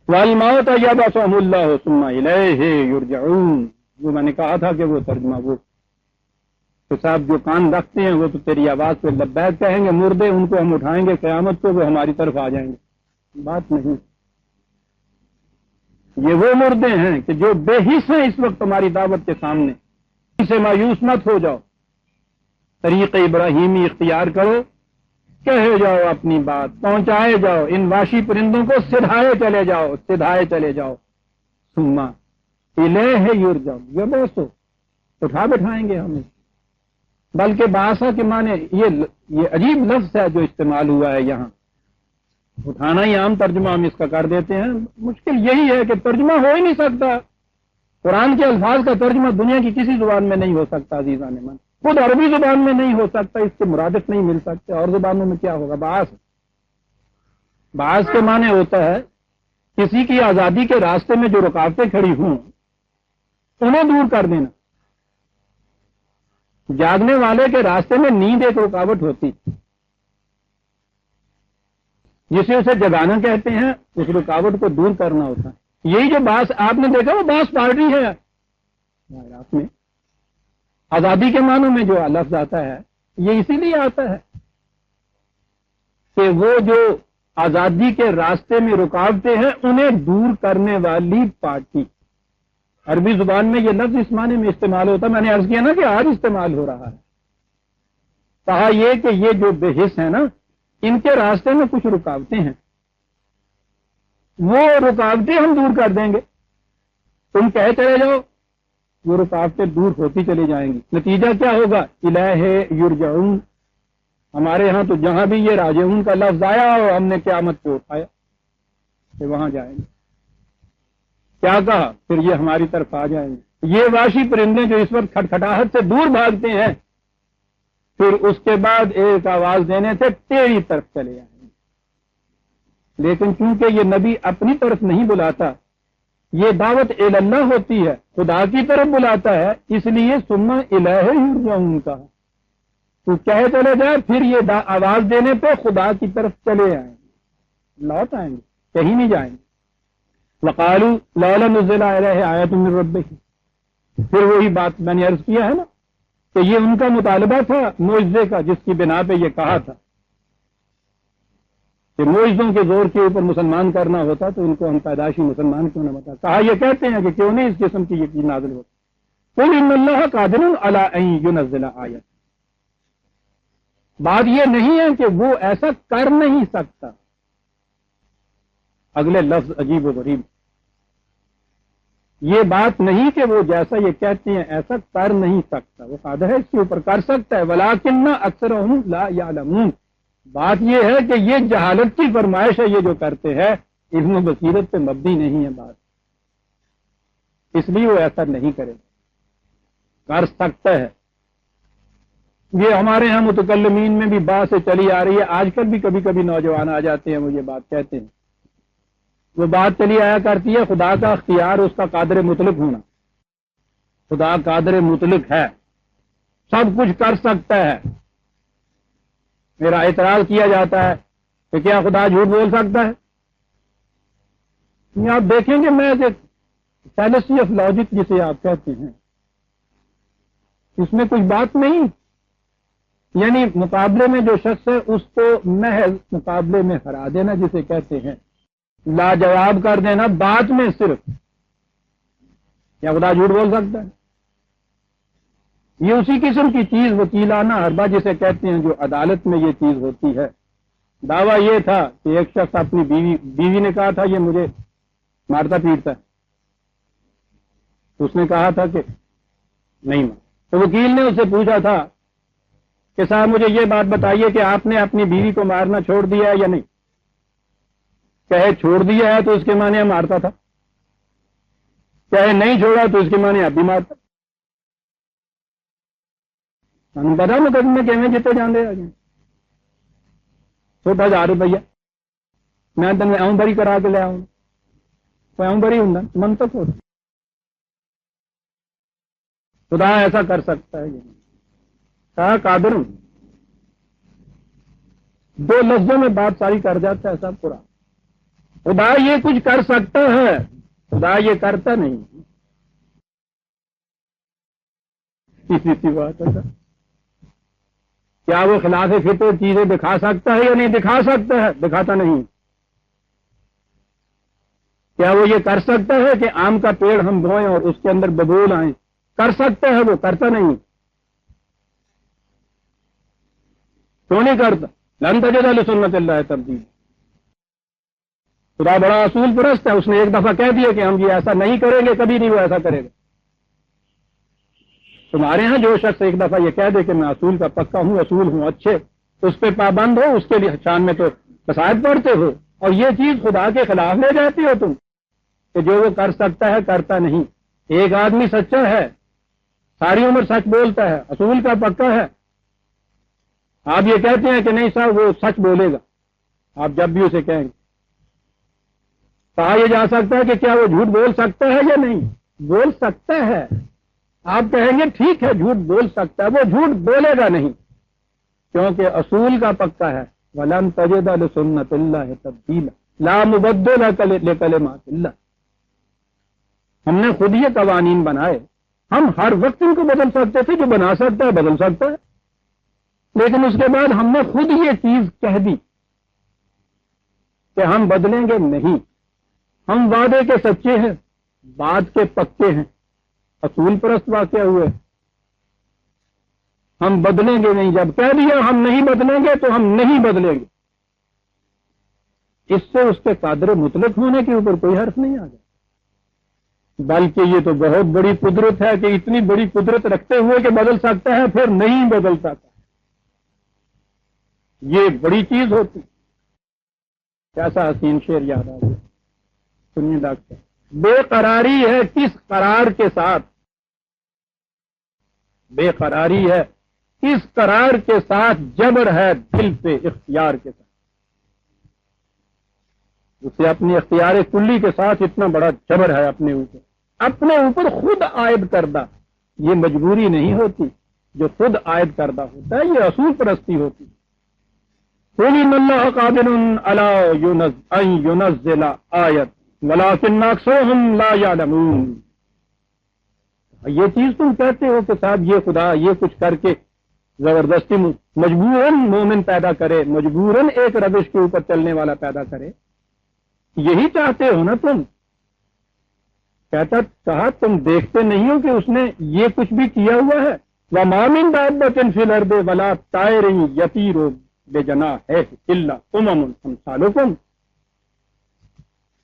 S1: وَالْمَوْتَ يَبْعَثُهُمُ اللَّهُ ثُمَّ إِلَيْهِ يُرْجَعُونَ، جو میں نے کہا تھا کہ وہ ترجمہ وہ حساب جو کان رکھتے ہیں وہ تو تیری آواز پہ لبیک کہیں گے، مردے ان کو ہم اٹھائیں گے قیامت کو، وہ ہماری طرف آ جائیں گے۔ بات نہیں، یہ وہ مردے ہیں کہ جو بے حس ہیں اس وقت ہماری دعوت کے سامنے، اسے مایوس مت ہو جاؤ، طریق ابراہیمی اختیار کرو، کہے جاؤ اپنی بات، پہنچائے جاؤ، ان واشی پرندوں کو سدھائے چلے جاؤ، سدھائے چلے جاؤ. ثم الیہ یرجعون، یہ بس اٹھا بٹھائیں گے ہمیں. بلکہ باسا کے معنی یہ عجیب لفظ ہے جو استعمال ہوا ہے یہاں. اٹھانا ہی عام ترجمہ ہم اس کا کر دیتے ہیں. مشکل یہی ہے کہ ترجمہ ہو ہی نہیں سکتا. قرآن کے الفاظ کا ترجمہ دنیا کی کسی زبان میں نہیں ہو سکتا عزیزان من. خود عربی زبان میں نہیں ہو سکتا، اس کے مرادف نہیں مل سکتے. اور زبانوں میں کیا ہوگا؟ باعث کے معنی ہوتا ہے کسی کی آزادی کے راستے میں جو رکاوٹیں کھڑی ہوں انہیں دور کر دینا. جاگنے والے کے راستے میں نیند ایک رکاوٹ ہوتی، جسے اسے جگانا کہتے ہیں. اس رکاوٹ کو دور کرنا ہوتا ہے. یہی جو باعث آپ نے دیکھا وہ باعث پارٹی ہے. آپ میں آزادی کے معنوں میں جو لفظ آتا ہے یہ اسی لیے آتا ہے کہ وہ جو آزادی کے راستے میں رکاوٹیں ہیں انہیں دور کرنے والی پارٹی. عربی زبان میں یہ لفظ اس معنی میں استعمال ہوتا ہے. میں نے عرض کیا نا کہ آج استعمال ہو رہا ہے. کہا یہ کہ یہ جو بے حس ہیں نا ان کے راستے میں کچھ رکاوٹیں ہیں، وہ رکاوٹیں ہم دور کر دیں گے. تم کہے چلے جاؤ، وہ رکاوٹیں دور ہوتی چلی جائیں گی. نتیجہ کیا ہوگا؟ الیہ یرجعون. ہمارے ہاں تو جہاں بھی یہ راجعون کا لفظ آیا اور ہم نے قیامت کو اٹھایا کہ وہاں جائیں گے. کیا کہا؟ پھر یہ ہماری طرف آ جائیں گے. یہ واشی پرندے جو اس وقت کھٹکھٹاہٹ سے دور بھاگتے ہیں پھر اس کے بعد ایک آواز دینے سے تیری طرف چلے جائیں گے. لیکن چونکہ یہ نبی اپنی طرف نہیں بلاتا، یہ دعوت اللہ ہوتی ہے، خدا کی طرف بلاتا ہے، اس لیے ثم الیہ یرجعون کا تو کہے چلے جائے، پھر یہ آواز دینے پہ خدا کی طرف چلے آئیں گے، لوٹ آئیں گے، کہیں نہیں جائیں گے. وقالوا لولا نزل علیہ آیۃ من ربہ. پھر وہی بات میں نے عرض کیا ہے نا کہ یہ ان کا مطالبہ تھا معجزے کا، جس کی بنا پہ یہ کہا تھا کہ معجزوں کے زور کے اوپر مسلمان کرنا ہوتا تو ان کو ہم پیدائشی مسلمان کیوں نہ بتا. کہا یہ کہتے ہیں کہ کیوں نہیں اس قسم کی یقین نازل ہوتا. قل ان اللہ قادر علی ان ینزل آیۃ. بات یہ نہیں ہے کہ وہ ایسا کر نہیں سکتا. اگلے لفظ عجیب و غریب. یہ بات نہیں کہ وہ جیسا یہ کہتے ہیں ایسا کر نہیں سکتا، وہ قادر ہے اس کے اوپر، کر سکتا ہے. ولکن اکثرهم لا یعلمون. بات یہ ہے کہ یہ جہالت کی فرمائش ہے، یہ جو کرتے ہیں علم و بصیرت پہ مبنی نہیں ہے بات، اس لیے وہ ایسا نہیں کرے. کر سکتا ہے. یہ ہمارے ہاں متکلمین میں بھی بات سے چلی آ رہی ہے. آج کل بھی کبھی کبھی نوجوان آ جاتے ہیں مجھے بات کہتے ہیں، وہ بات چلی آیا کرتی ہے خدا کا اختیار، اس کا قادر مطلق ہونا. خدا قادر مطلق ہے، سب کچھ کر سکتا ہے. میرا اعتراض کیا جاتا ہے کہ کیا خدا جھوٹ بول سکتا ہے؟ آپ دیکھیں گے میں فیلسفی آف لاجک جسے آپ کہتے ہیں اس میں کچھ بات نہیں، یعنی مقابلے میں جو شخص ہے اس کو محض مقابلے میں ہرا دینا جسے کہتے ہیں، لاجواب کر دینا بات میں صرف. کیا خدا جھوٹ بول سکتا ہے؟ یہ اسی قسم کی چیز وکیلانہ حربہ جسے کہتے ہیں جو عدالت میں یہ چیز ہوتی ہے. دعویٰ یہ تھا کہ ایک شخص اپنی بیوی نے کہا تھا یہ مجھے مارتا پیٹتا ہے، اس نے کہا تھا کہ نہیں مار. تو وکیل نے اس سے پوچھا تھا کہ صاحب مجھے یہ بات بتائیے کہ آپ نے اپنی بیوی کو مارنا چھوڑ دیا ہے یا نہیں؟ کہے چھوڑ دیا ہے تو اس کے معنی مارتا تھا، کہے نہیں چھوڑا تو اس کے معنی اب بھی مارتا. ہم پتا مقدمے کیویں جیتے جاندے آ گئے. چھوٹا 1000 روپیہ میں تمہیں اون بری کرا کے لیا ہوں، کوئی اون بری ہوں منطق ہو. خدا ایسا کر سکتا ہے؟ کہا قادر ہوں. 2 لفظوں میں بات ساری کر جاتا ہے سب پورا. خدا یہ کچھ کر سکتا ہے، خدا یہ کرتا نہیں. اسی بات ہے. کیا وہ خلاف فطرت چیزیں دکھا سکتا ہے یا نہیں دکھا سکتا ہے؟ دکھاتا نہیں. کیا وہ یہ کر سکتا ہے کہ آم کا پیڑ ہم بوئیں اور اس کے اندر ببول آئیں؟ کر سکتا ہے، وہ کرتا نہیں. کیوں نہیں کرتا؟ لن تجد لسنت اللہ تبدیلا۔ خدا بڑا اصول پرست ہے، اس نے ایک دفعہ کہہ دیا کہ ہم یہ ایسا نہیں کریں گے، کبھی نہیں وہ ایسا کرے گا۔ تمہارے ہاں جو شخص ایک دفعہ یہ کہہ دے کہ میں اصول کا پکا ہوں، اصول ہوں اچھے، اس پہ پابند ہو، اس کے لیے شان میں تو فساد پڑھتے ہو، اور یہ چیز خدا کے خلاف لے جاتی ہو تم کہ جو وہ کر سکتا ہے کرتا نہیں۔ ایک آدمی سچا ہے، ساری عمر سچ بولتا ہے، اصول کا پکا ہے، آپ یہ کہتے ہیں کہ نہیں صاحب وہ سچ بولے گا، آپ جب بھی اسے کہیں گے کہا یہ جا سکتا ہے کہ کیا وہ جھوٹ بول سکتا ہے یا نہیں؟ بول سکتا ہے۔ آپ کہیں گے ٹھیک ہے جھوٹ بول سکتا ہے، وہ جھوٹ بولے گا نہیں، کیونکہ اصول کا پکا ہے وَلَن تَجِدَ لِسُنَّتِ اللَّهِ تَبْدِيلًا لَا مُبَدِّلَ لِكَلِمَاتِ اللَّهِ۔ ہم نے خود یہ قوانین بنائے، ہم ہر وقت ان کو بدل سکتے تھے، جو بنا سکتا ہے بدل سکتا ہے، لیکن اس کے بعد ہم نے خود یہ چیز کہہ دی کہ ہم بدلیں گے نہیں، ہم وعدے کے سچے ہیں، بات کے پکے ہیں، اصول پرست واقع ہوئے، ہم بدلیں گے نہیں۔ جب کہہ دیا ہم نہیں بدلیں گے تو ہم نہیں بدلیں گے، اس سے اس کے قادر مطلق ہونے کے اوپر کوئی حرف نہیں آ گیا، بلکہ یہ تو بہت بڑی قدرت ہے کہ اتنی بڑی قدرت رکھتے ہوئے کہ بدل سکتا ہے پھر نہیں بدل سکتا، یہ بڑی چیز ہوتی۔ کیسا حسین شعر یاد آ گیا، سنیے ڈاکٹر۔ بے قراری ہے کس قرار کے ساتھ، بے قراری ہے کس قرار کے ساتھ، جبر ہے دل پہ اختیار کے ساتھ۔ اسے اپنی اختیار کلی کے ساتھ اتنا بڑا جبر ہے اپنے اوپر خود عائد کردہ، یہ مجبوری نہیں ہوتی، جو خود عائد کردہ ہوتا ہے یہ اصول پرستی ہوتی۔ قُلْ إِنَّ اللَّهَ قَادِرٌ عَلَىٰ أَن يُنَزِّلَ آیَةً وَلَٰكِنَّ أَكْثَرَهُمْ لَا يَعْلَمُونَ۔ یہ چیز تم کہتے ہو کہ صاحب یہ خدا یہ کچھ کر کے زبردستی مجبوراً مومن پیدا کرے، مجبوراً ایک روش کے اوپر چلنے والا پیدا کرے، یہی چاہتے ہو نا تم؟ کہا تم دیکھتے نہیں ہو کہ اس نے یہ کچھ بھی کیا ہوا ہے؟ وَمَا مِن دَابَّةٍ فِي الْأَرْضِ وَلَا طَائِرٍ يَطِيرُ بِجَنَاحِهِ إِلَّا أُمَمٌ أَمْثَالُكُمْ۔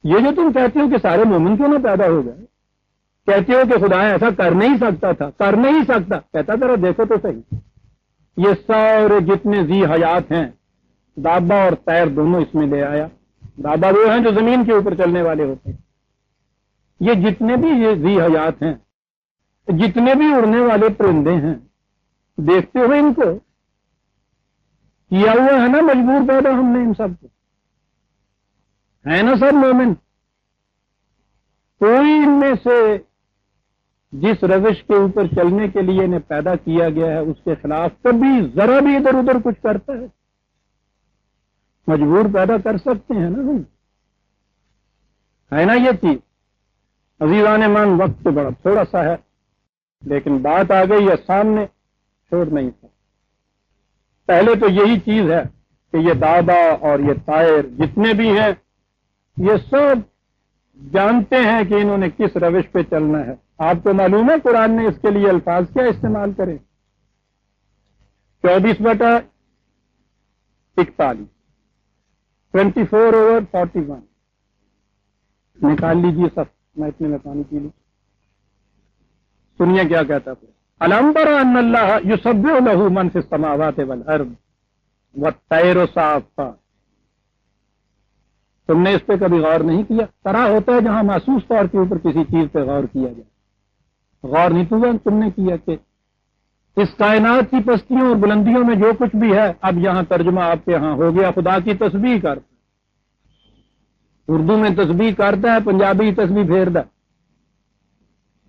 S1: یہ جو تم کہتے ہو کہ سارے مومن کیوں نہ پیدا ہو گئے، کہتے ہو کہ خدا ایسا کر نہیں سکتا تھا، کر نہیں سکتا، کہتا ذرا دیکھو تو صحیح، یہ سارے جتنے ذی حیات ہیں، دابا اور طیر دونوں اس میں لے آیا۔ دابا وہ ہیں جو زمین کے اوپر چلنے والے ہوتے ہیں، یہ جتنے بھی یہ ذی حیات ہیں، جتنے بھی اڑنے والے پرندے ہیں، دیکھتے ہو ان کو، کیا ہوا ہے نا مجبور پیدا ہم نے ان سب کو، ہے نا سب مومن؟ کوئی ان میں سے جس روش کے اوپر چلنے کے لیے انہیں پیدا کیا گیا ہے اس کے خلاف کبھی ذرا بھی ادھر ادھر کچھ کرتا ہے؟ مجبور پیدا کر سکتے ہیں نا ہم، ہے نا یہ چیز؟ عزیزان من، وقت تو بڑا تھوڑا سا ہے لیکن بات آ گئی ہے سامنے، چھوڑ نہیں سکتا۔ پہلے تو یہی چیز ہے کہ یہ دابا اور یہ طائر جتنے بھی ہیں یہ سب جانتے ہیں کہ انہوں نے کس روش پہ چلنا ہے۔ آپ کو معلوم ہے قرآن نے اس کے لیے الفاظ کیا استعمال کرے؟ 24/41، 24/41 نکال لیجیے سب، میں اتنے میں پانی پی لوں۔ سنیے کیا کہتا ہے، أَلَمْ تَرَ أَنَّ اللَّهَ يُسَبِّحُ لَهُ مَن فِي السَّمَاوَاتِ وَالْأَرْضِ وَالطَّيْرُ صَافَّاتٍ۔ تم نے اس پہ کبھی غور نہیں کیا؟ طرح ہوتا ہے جہاں محسوس طور کے اوپر کسی چیز پہ غور کیا جائے، غور نہیں تم نے کیا کہ اس کائنات کی پستیوں اور بلندیوں میں جو کچھ بھی ہے، اب یہاں ترجمہ آپ کے ہاں ہو گیا، خدا کی تسبیح کرتا ہے، اردو میں تسبیح کرتا ہے، پنجابی تسبیح پھیرتا ہے،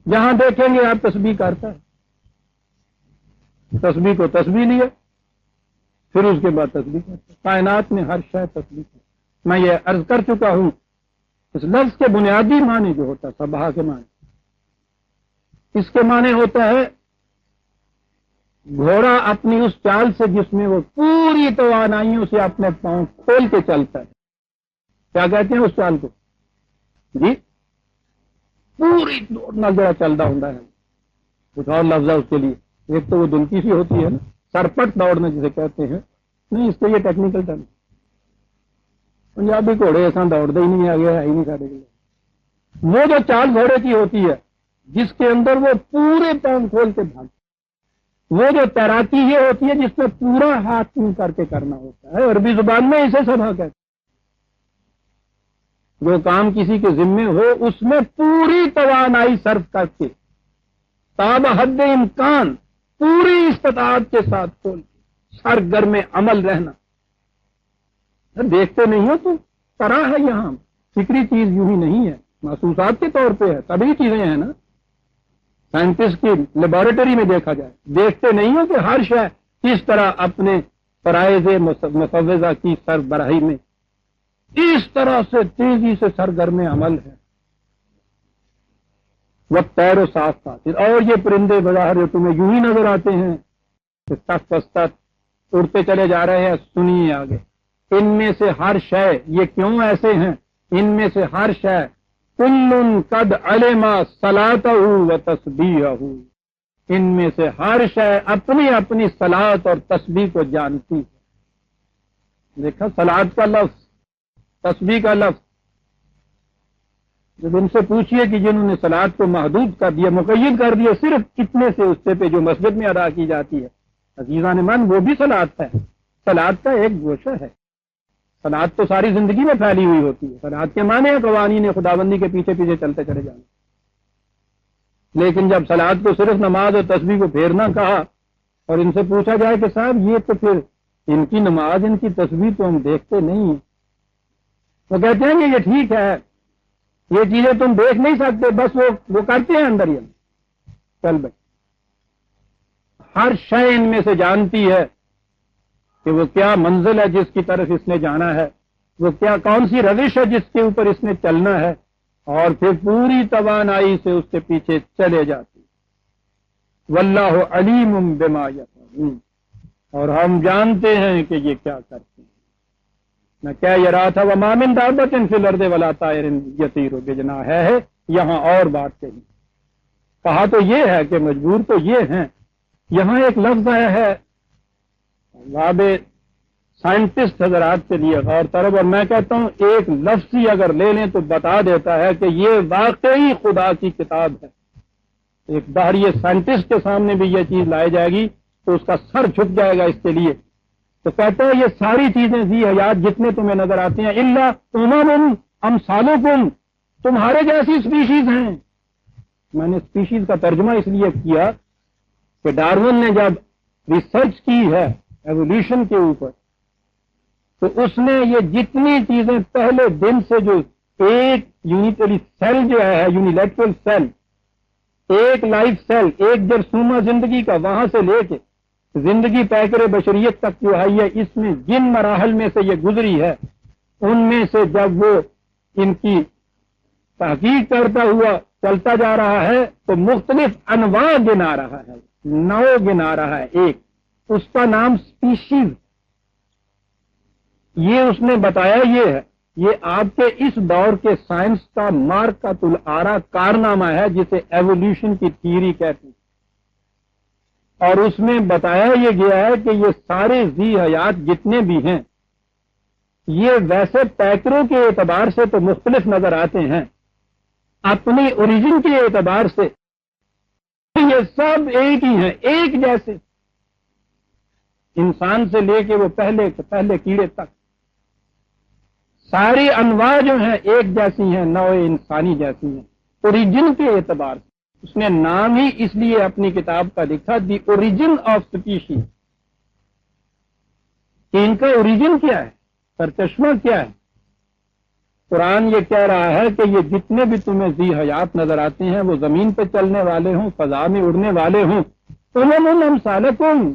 S1: جہاں دیکھیں گے آپ تسبیح کرتا ہے، تسبیح کو تسبیح لیا پھر اس کے بعد تسبیح کرتا ہے، کائنات میں ہر شے تسبیح کرتا ہے۔ میں یہ عرض کر چکا ہوں، اس لفظ کے بنیادی معنی جو ہوتا ہے سبحہ کے معنی، اس کے معنی ہوتا ہے گھوڑا اپنی اس چال سے جس میں وہ پوری توانائیوں سے اپنے پاؤں کھول کے چلتا ہے، کیا کہتے ہیں اس چال کو؟ جی پوری دوڑنا جڑا چلتا ہوں ہے، کچھ اور لفظ ہے اس کے لیے، ایک تو وہ دلکی سی ہوتی ہے نا، سرپٹ دوڑنا جسے کہتے ہیں، نہیں، اس کو یہ ٹیکنیکل ٹرم، پنجابی گھوڑے ایسا دوڑتے ہی نہیں، آگے ہے ہی نہیں سارے کے، وہ جو چال گھوڑے کی ہوتی ہے جس کے اندر وہ پورے پاؤں کھول کے بھاگ، وہ جو تیراکی یہ ہوتی ہے جس میں پورا ہاتھ چون کر کے کرنا ہوتا ہے، عربی زبان میں اسے سبھا کہتے ہیں۔ جو کام کسی کے ذمے ہو اس میں پوری توانائی صرف کر کے تاب حد امکان پوری استطاعت کے ساتھ کھول کے سرگرم عمل رہنا۔ دیکھتے نہیں ہو تو طرح ہے، یہاں فکری چیز یوں ہی نہیں ہے، محسوسات کے طور پہ ہے، سبھی چیزیں ہیں نا، سائنٹسٹ کی لیبارٹری میں دیکھا جائے، دیکھتے نہیں ہو کہ ہر شے کس طرح اپنے فرائض مفوضہ کی سربراہی میں اس طرح سے تیزی سے سرگرم عمل ہے۔ وہ تیر و صاف خاطر، اور یہ پرندے بظاہر جو تمہیں یوں ہی نظر آتے ہیں کہ تخت پستت اڑتے چلے جا رہے ہیں، سنیے آگے، ان میں سے ہر شے، یہ کیوں ایسے ہیں، ان میں سے ہر شے کل قد علم صلاتہ و تسبیحہ، ان میں سے ہر شے اپنی اپنی صلات اور تسبیح کو جانتی ہے۔ دیکھا صلات کا لفظ، تسبیح کا لفظ، جب ان سے پوچھئے کہ جنہوں نے صلات کو محدود کر دیا، مقید کر دیا صرف کتنے سے حصے پہ جو مسجد میں ادا کی جاتی ہے، عزیزان من وہ بھی صلات ہے، صلات کا ایک گوشہ ہے۔ صلات تو ساری زندگی میں پھیلی ہوئی ہوتی ہے، صلات کے معنی ہے قوانین خداوندی کے پیچھے پیچھے چلتے چلے جانا، لیکن جب صلات کو صرف نماز اور تسبیح کو پھیرنا کہا اور ان سے پوچھا جائے کہ صاحب یہ تو پھر ان کی نماز ان کی تسبیح تو ہم دیکھتے نہیں ہیں، وہ کہتے ہیں کہ یہ ٹھیک ہے، یہ چیزیں تم دیکھ نہیں سکتے، بس وہ کرتے ہیں اندر ہی۔ چل بھائی، ہر شے ان میں سے جانتی ہے کہ وہ کیا منزل ہے جس کی طرف اس نے جانا ہے، وہ کون سی روش ہے جس کے اوپر اس نے چلنا ہے، اور پھر پوری توانائی سے اس کے پیچھے چلے جاتی۔ واللہ علیم بما یفعلون، اور ہم جانتے ہیں کہ یہ کیا کرتے ہیں۔ میں کہہ یہ رہا تھا وما من دابۃ فی الارض ولا طائر یطیر بجناحیہ، یہاں اور بات کہی، کہا تو یہ ہے کہ مجبور تو یہ ہیں، یہاں ایک لفظ آیا ہے باب سائنٹسٹ حضرات کے لیے غور طلب، اور میں کہتا ہوں ایک لفظ ہی اگر لے لیں تو بتا دیتا ہے کہ یہ واقعی خدا کی کتاب ہے۔ ایک باہری سائنٹسٹ کے سامنے بھی یہ چیز لائی جائے گی تو اس کا سر جھک جائے گا اس کے لیے، تو کہتا ہے یہ ساری چیزیں ذی حیات جتنے تمہیں نظر آتی ہیں الا امم امثالکم، تمہارے جیسی اسپیشیز ہیں۔ میں نے اسپیشیز کا ترجمہ اس لیے کیا کہ ڈارون نے جب ریسرچ کی ہے ایوولوشن کے اوپر تو اس نے یہ جتنی چیزیں پہلے دن سے جو ایک یونیٹری سیل جو ہے یونیلیٹرل سیل، ایک لائف سیل، ایک جرثومہ زندگی کا، وہاں سے لے کے زندگی پیکر بشریت تک جو آئی ہے، اس میں جن مراحل میں سے یہ گزری ہے ان میں سے جب وہ ان کی تحقیق کرتا ہوا چلتا جا رہا ہے تو مختلف انواع گنا رہا ہے، نوع گنا رہا ہے، ایک اس کا نام سپیشیز، یہ اس نے بتایا یہ ہے، یہ آپ کے اس دور کے سائنس کا مارکۃ الآرا کارنامہ ہے جسے ایوولوشن کی تھیوری کہتے ہیں، اور اس میں بتایا یہ گیا ہے کہ یہ سارے ذی حیات جتنے بھی ہیں یہ ویسے پیکروں کے اعتبار سے تو مختلف نظر آتے ہیں، اپنی اوریجن کے اعتبار سے یہ سب ایک ہی ہیں، ایک جیسے، انسان سے لے کے وہ پہلے کیڑے تک ساری انواع جو ہیں ایک جیسی ہیں، نوع انسانی جیسی ہیں اوریجن کے اعتبار سے۔ اس نے نام ہی اس لیے اپنی کتاب کا لکھا دی اوریجن آف سپیشیز، کہ ان کا اوریجن کیا ہے، سرچشمہ کیا ہے۔ قرآن یہ کہہ رہا ہے کہ یہ جتنے بھی تمہیں ذی حیات نظر آتے ہیں وہ زمین پہ چلنے والے ہوں، فضا میں اڑنے والے ہوں، امم امثالکم،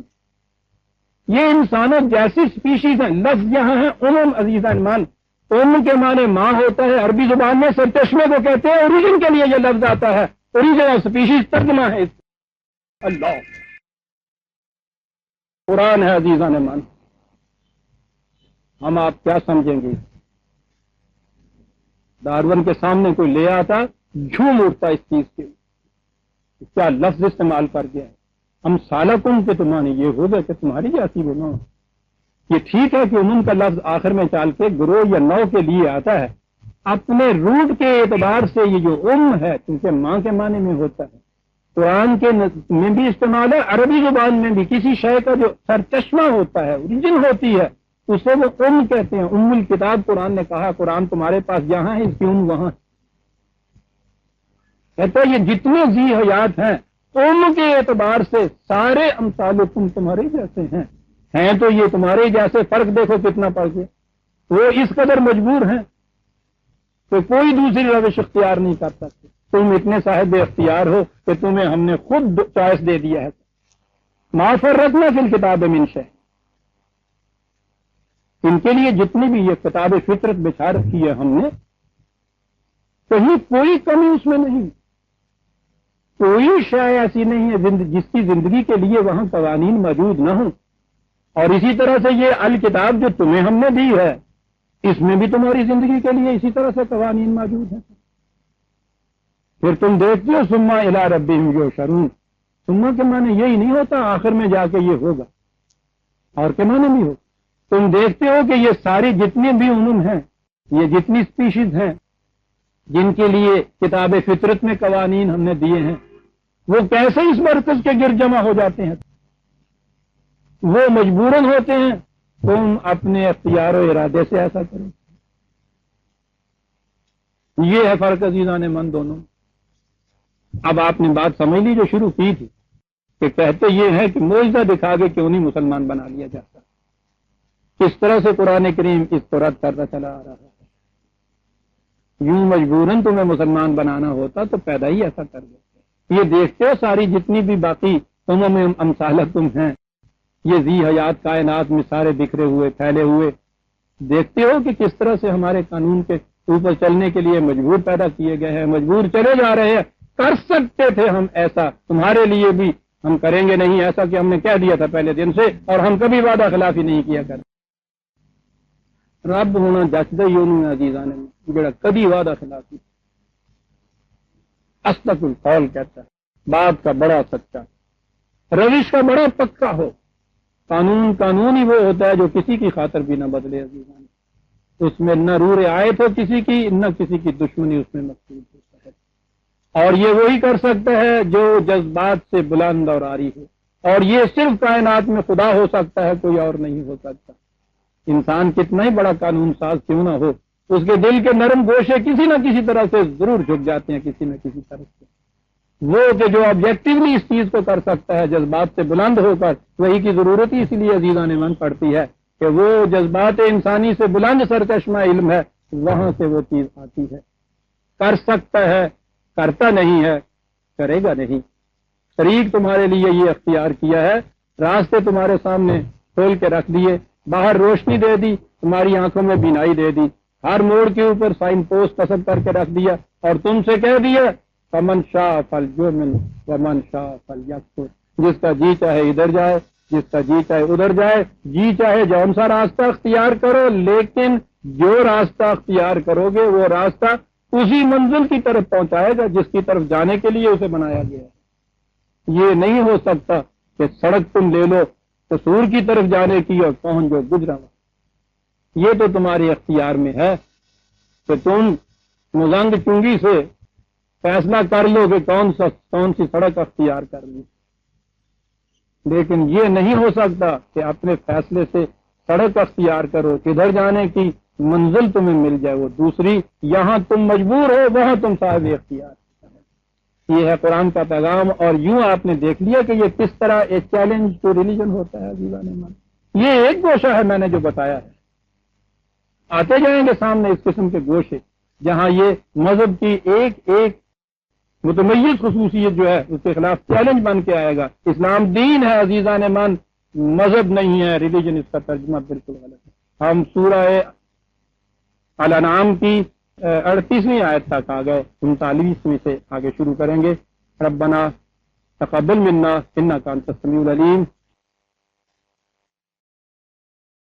S1: یہ انسانوں جیسی سپیشیز ہیں۔ لفظ یہاں ہے امم، عزیزان مان، ام کے معنی ماں ہوتا ہے، عربی زبان میں سرچشمے کو کہتے ہیں، اوریجن کے لیے یہ لفظ آتا ہے، اوریجن آف سپیشیز ترجمہ ہے اس اللہ قرآن ہے عزیزان مان۔ ہم آپ کیا سمجھیں گے؟ ڈارون کے سامنے کوئی لے آتا جھوم اٹھتا اس چیز کے، کیا لفظ استعمال کر گیا ہے، ہم سالکم کے تمہاری یہ ہو گئے کہ تمہاری جیسی بنو، یہ ٹھیک ہے کہ عموم کا لفظ آخر میں چال کے گروہ یا نو کے لیے آتا ہے، اپنے روٹ کے اعتبار سے یہ جو ہے کیونکہ ماں کے معنی میں ہوتا ہے، قرآن کے میں بھی استعمال ہے، عربی زبان میں بھی کسی شے کا جو سرچشمہ ہوتا ہے، اوریجن ہوتی ہے، اسے وہ کہتے ہیں۔ الکتاب قرآن نے کہا قرآن تمہارے پاس جہاں ہے اس کی وہاں ہے۔ کہتے ہیں یہ جتنے ذی حیات ہیں کے اعتبار سے سارے امثالکم تمہارے جیسے ہیں تو یہ تمہارے جیسے، فرق دیکھو کتنا فرق ہے، وہ اس قدر مجبور ہیں تو کوئی دوسری روش اختیار نہیں کر سکتے۔ تم اتنے صاحب اختیار ہو کہ تمہیں ہم نے خود چوائس دے دیا ہے۔ ما فرطنا فی الکتاب من شیء، ان کے لیے جتنی بھی یہ کتاب فطرت بچھا رکھی ہے ہم نے، کہیں کوئی کمی اس میں نہیں، کوئی شے ایسی نہیں ہے جس کی زندگی کے لیے وہاں قوانین موجود نہ ہوں۔ اور اسی طرح سے یہ الکتاب جو تمہیں ہم نے دی ہے، اس میں بھی تمہاری زندگی کے لیے اسی طرح سے قوانین موجود ہیں۔ پھر تم دیکھتے ہو ثم الی ربہم یحشرون، ثم کے معنی یہی نہیں ہوتا آخر میں جا کے یہ ہوگا، اور کے معنی بھی ہو۔ تم دیکھتے ہو کہ یہ ساری جتنی بھی علوم ہیں، یہ جتنی اسپیشیز ہیں جن کے لیے کتاب فطرت میں قوانین ہم نے دیے ہیں، وہ کیسے اس مرکز کے گرد جمع ہو جاتے ہیں، وہ مجبوراً ہوتے ہیں۔ تم اپنے اختیار و ارادے سے ایسا کرو، یہ ہے فرق عزیزان من دونوں۔ اب آپ نے بات سمجھ لی جو شروع کی تھی کہ کہتے یہ ہے کہ معجزہ دکھا کے کیوں نہیں مسلمان بنا لیا جاتا، کس طرح سے قرآن کریم اس کو رد کرتا چلا آ رہا ہے۔ یوں مجبوراً تمہیں مسلمان بنانا ہوتا تو پیدا ہی ایسا کر دیتے۔ یہ دیکھتے ہو ساری جتنی بھی باقی امثالکم ہیں، یہ ذی حیات کائنات میں سارے بکھرے ہوئے پھیلے ہوئے، دیکھتے ہو کہ کس طرح سے ہمارے قانون کے اوپر چلنے کے لیے مجبور پیدا کیے گئے ہیں، مجبور چلے جا رہے ہیں۔ کر سکتے تھے ہم ایسا، تمہارے لیے بھی ہم کریں گے نہیں ایسا کہ ہم نے کہہ دیا تھا پہلے دن سے، اور ہم کبھی وعدہ خلافی نہیں کیا کرتے۔ رب ہونا جچدہ ہی انہوں نے عزیزان نے جڑا کبھی وعدہ خلافی، اصدق القول کہتا ہے، بات کا بڑا سچا، روش کا بڑا پکا ہو۔ قانون ہی وہ ہوتا ہے جو کسی کی خاطر بھی نہ بدلے عزیزان، اس میں نہ رور آیت ہو کسی کی، نہ کسی کی دشمنی اس میں مقصود ہوتا ہے۔ اور یہ وہی کر سکتا ہے جو جذبات سے بلند اور عاری ہو، اور یہ صرف کائنات میں خدا ہو سکتا ہے، کوئی اور نہیں ہو سکتا۔ انسان کتنا ہی بڑا قانون ساز کیوں نہ ہو، اس کے دل کے نرم گوشے کسی نہ کسی طرح سے ضرور جھک جاتے ہیں کسی نہ کسی طرح سے۔ وہ کہ جو آبجیکٹیولی اس چیز کو کر سکتا ہے جذبات سے بلند ہو کر، وہی کی ضرورت ہی اس لیے عزیزان من پڑتی ہے کہ وہ جذبات انسانی سے بلند سرچشمہ علم ہے، وہاں سے وہ چیز آتی ہے۔ کر سکتا ہے، کرتا نہیں ہے، کرے گا نہیں۔ طریق تمہارے لیے یہ اختیار کیا ہے، راستے تمہارے سامنے کھول کے رکھ دیے، باہر روشنی دے دی، تمہاری آنکھوں میں بینائی دے دی، ہر موڑ کے اوپر سائن پوسٹ قسم کر کے رکھ دیا، اور تم سے کہہ دیا فمن شاء فلیؤمن ومن شاء فلیکفر، جس کا جی چاہے ادھر جائے، جس کا جی چاہے ادھر جائے، جی چاہے جون سا راستہ اختیار کرو، لیکن جو راستہ اختیار کرو گے وہ راستہ اسی منزل کی طرف پہنچائے گا جس کی طرف جانے کے لیے اسے بنایا گیا ہے۔ یہ نہیں ہو سکتا کہ سڑک تم لے لو قصور کی طرف جانے کی اور پہنچ جو گجرا، یہ تو تمہارے اختیار میں ہے کہ تم مزنگ چنگی سے فیصلہ کر لو کہ کون سی سڑک اختیار کر لی، لیکن یہ نہیں ہو سکتا کہ اپنے فیصلے سے سڑک اختیار کرو، کدھر جانے کی منزل تمہیں مل جائے وہ دوسری، یہاں تم مجبور ہو وہاں تم صاحب اختیار۔ یہ ہے قرآن کا پیغام، اور یوں آپ نے دیکھ لیا کہ یہ کس طرح ایک چیلنج ٹو ریلیجن ہوتا ہے عزیزان من۔ یہ ایک گوشہ ہے میں نے جو بتایا ہے، آتے جائیں گے سامنے اس قسم کے گوشے جہاں یہ مذہب کی ایک ایک متمیز خصوصیت جو ہے اس کے خلاف چیلنج بن کے آئے گا۔ اسلام دین ہے عزیزان من، مذہب نہیں ہے، ریلیجن اس کا ترجمہ بالکل غلط ہے۔ ہم سورہ الانعام کی 38ویں آیت تک آ گئے، 39ویں سے آگے شروع کریں گے۔ ربنا تقبل منا انک انت السمیع العلیم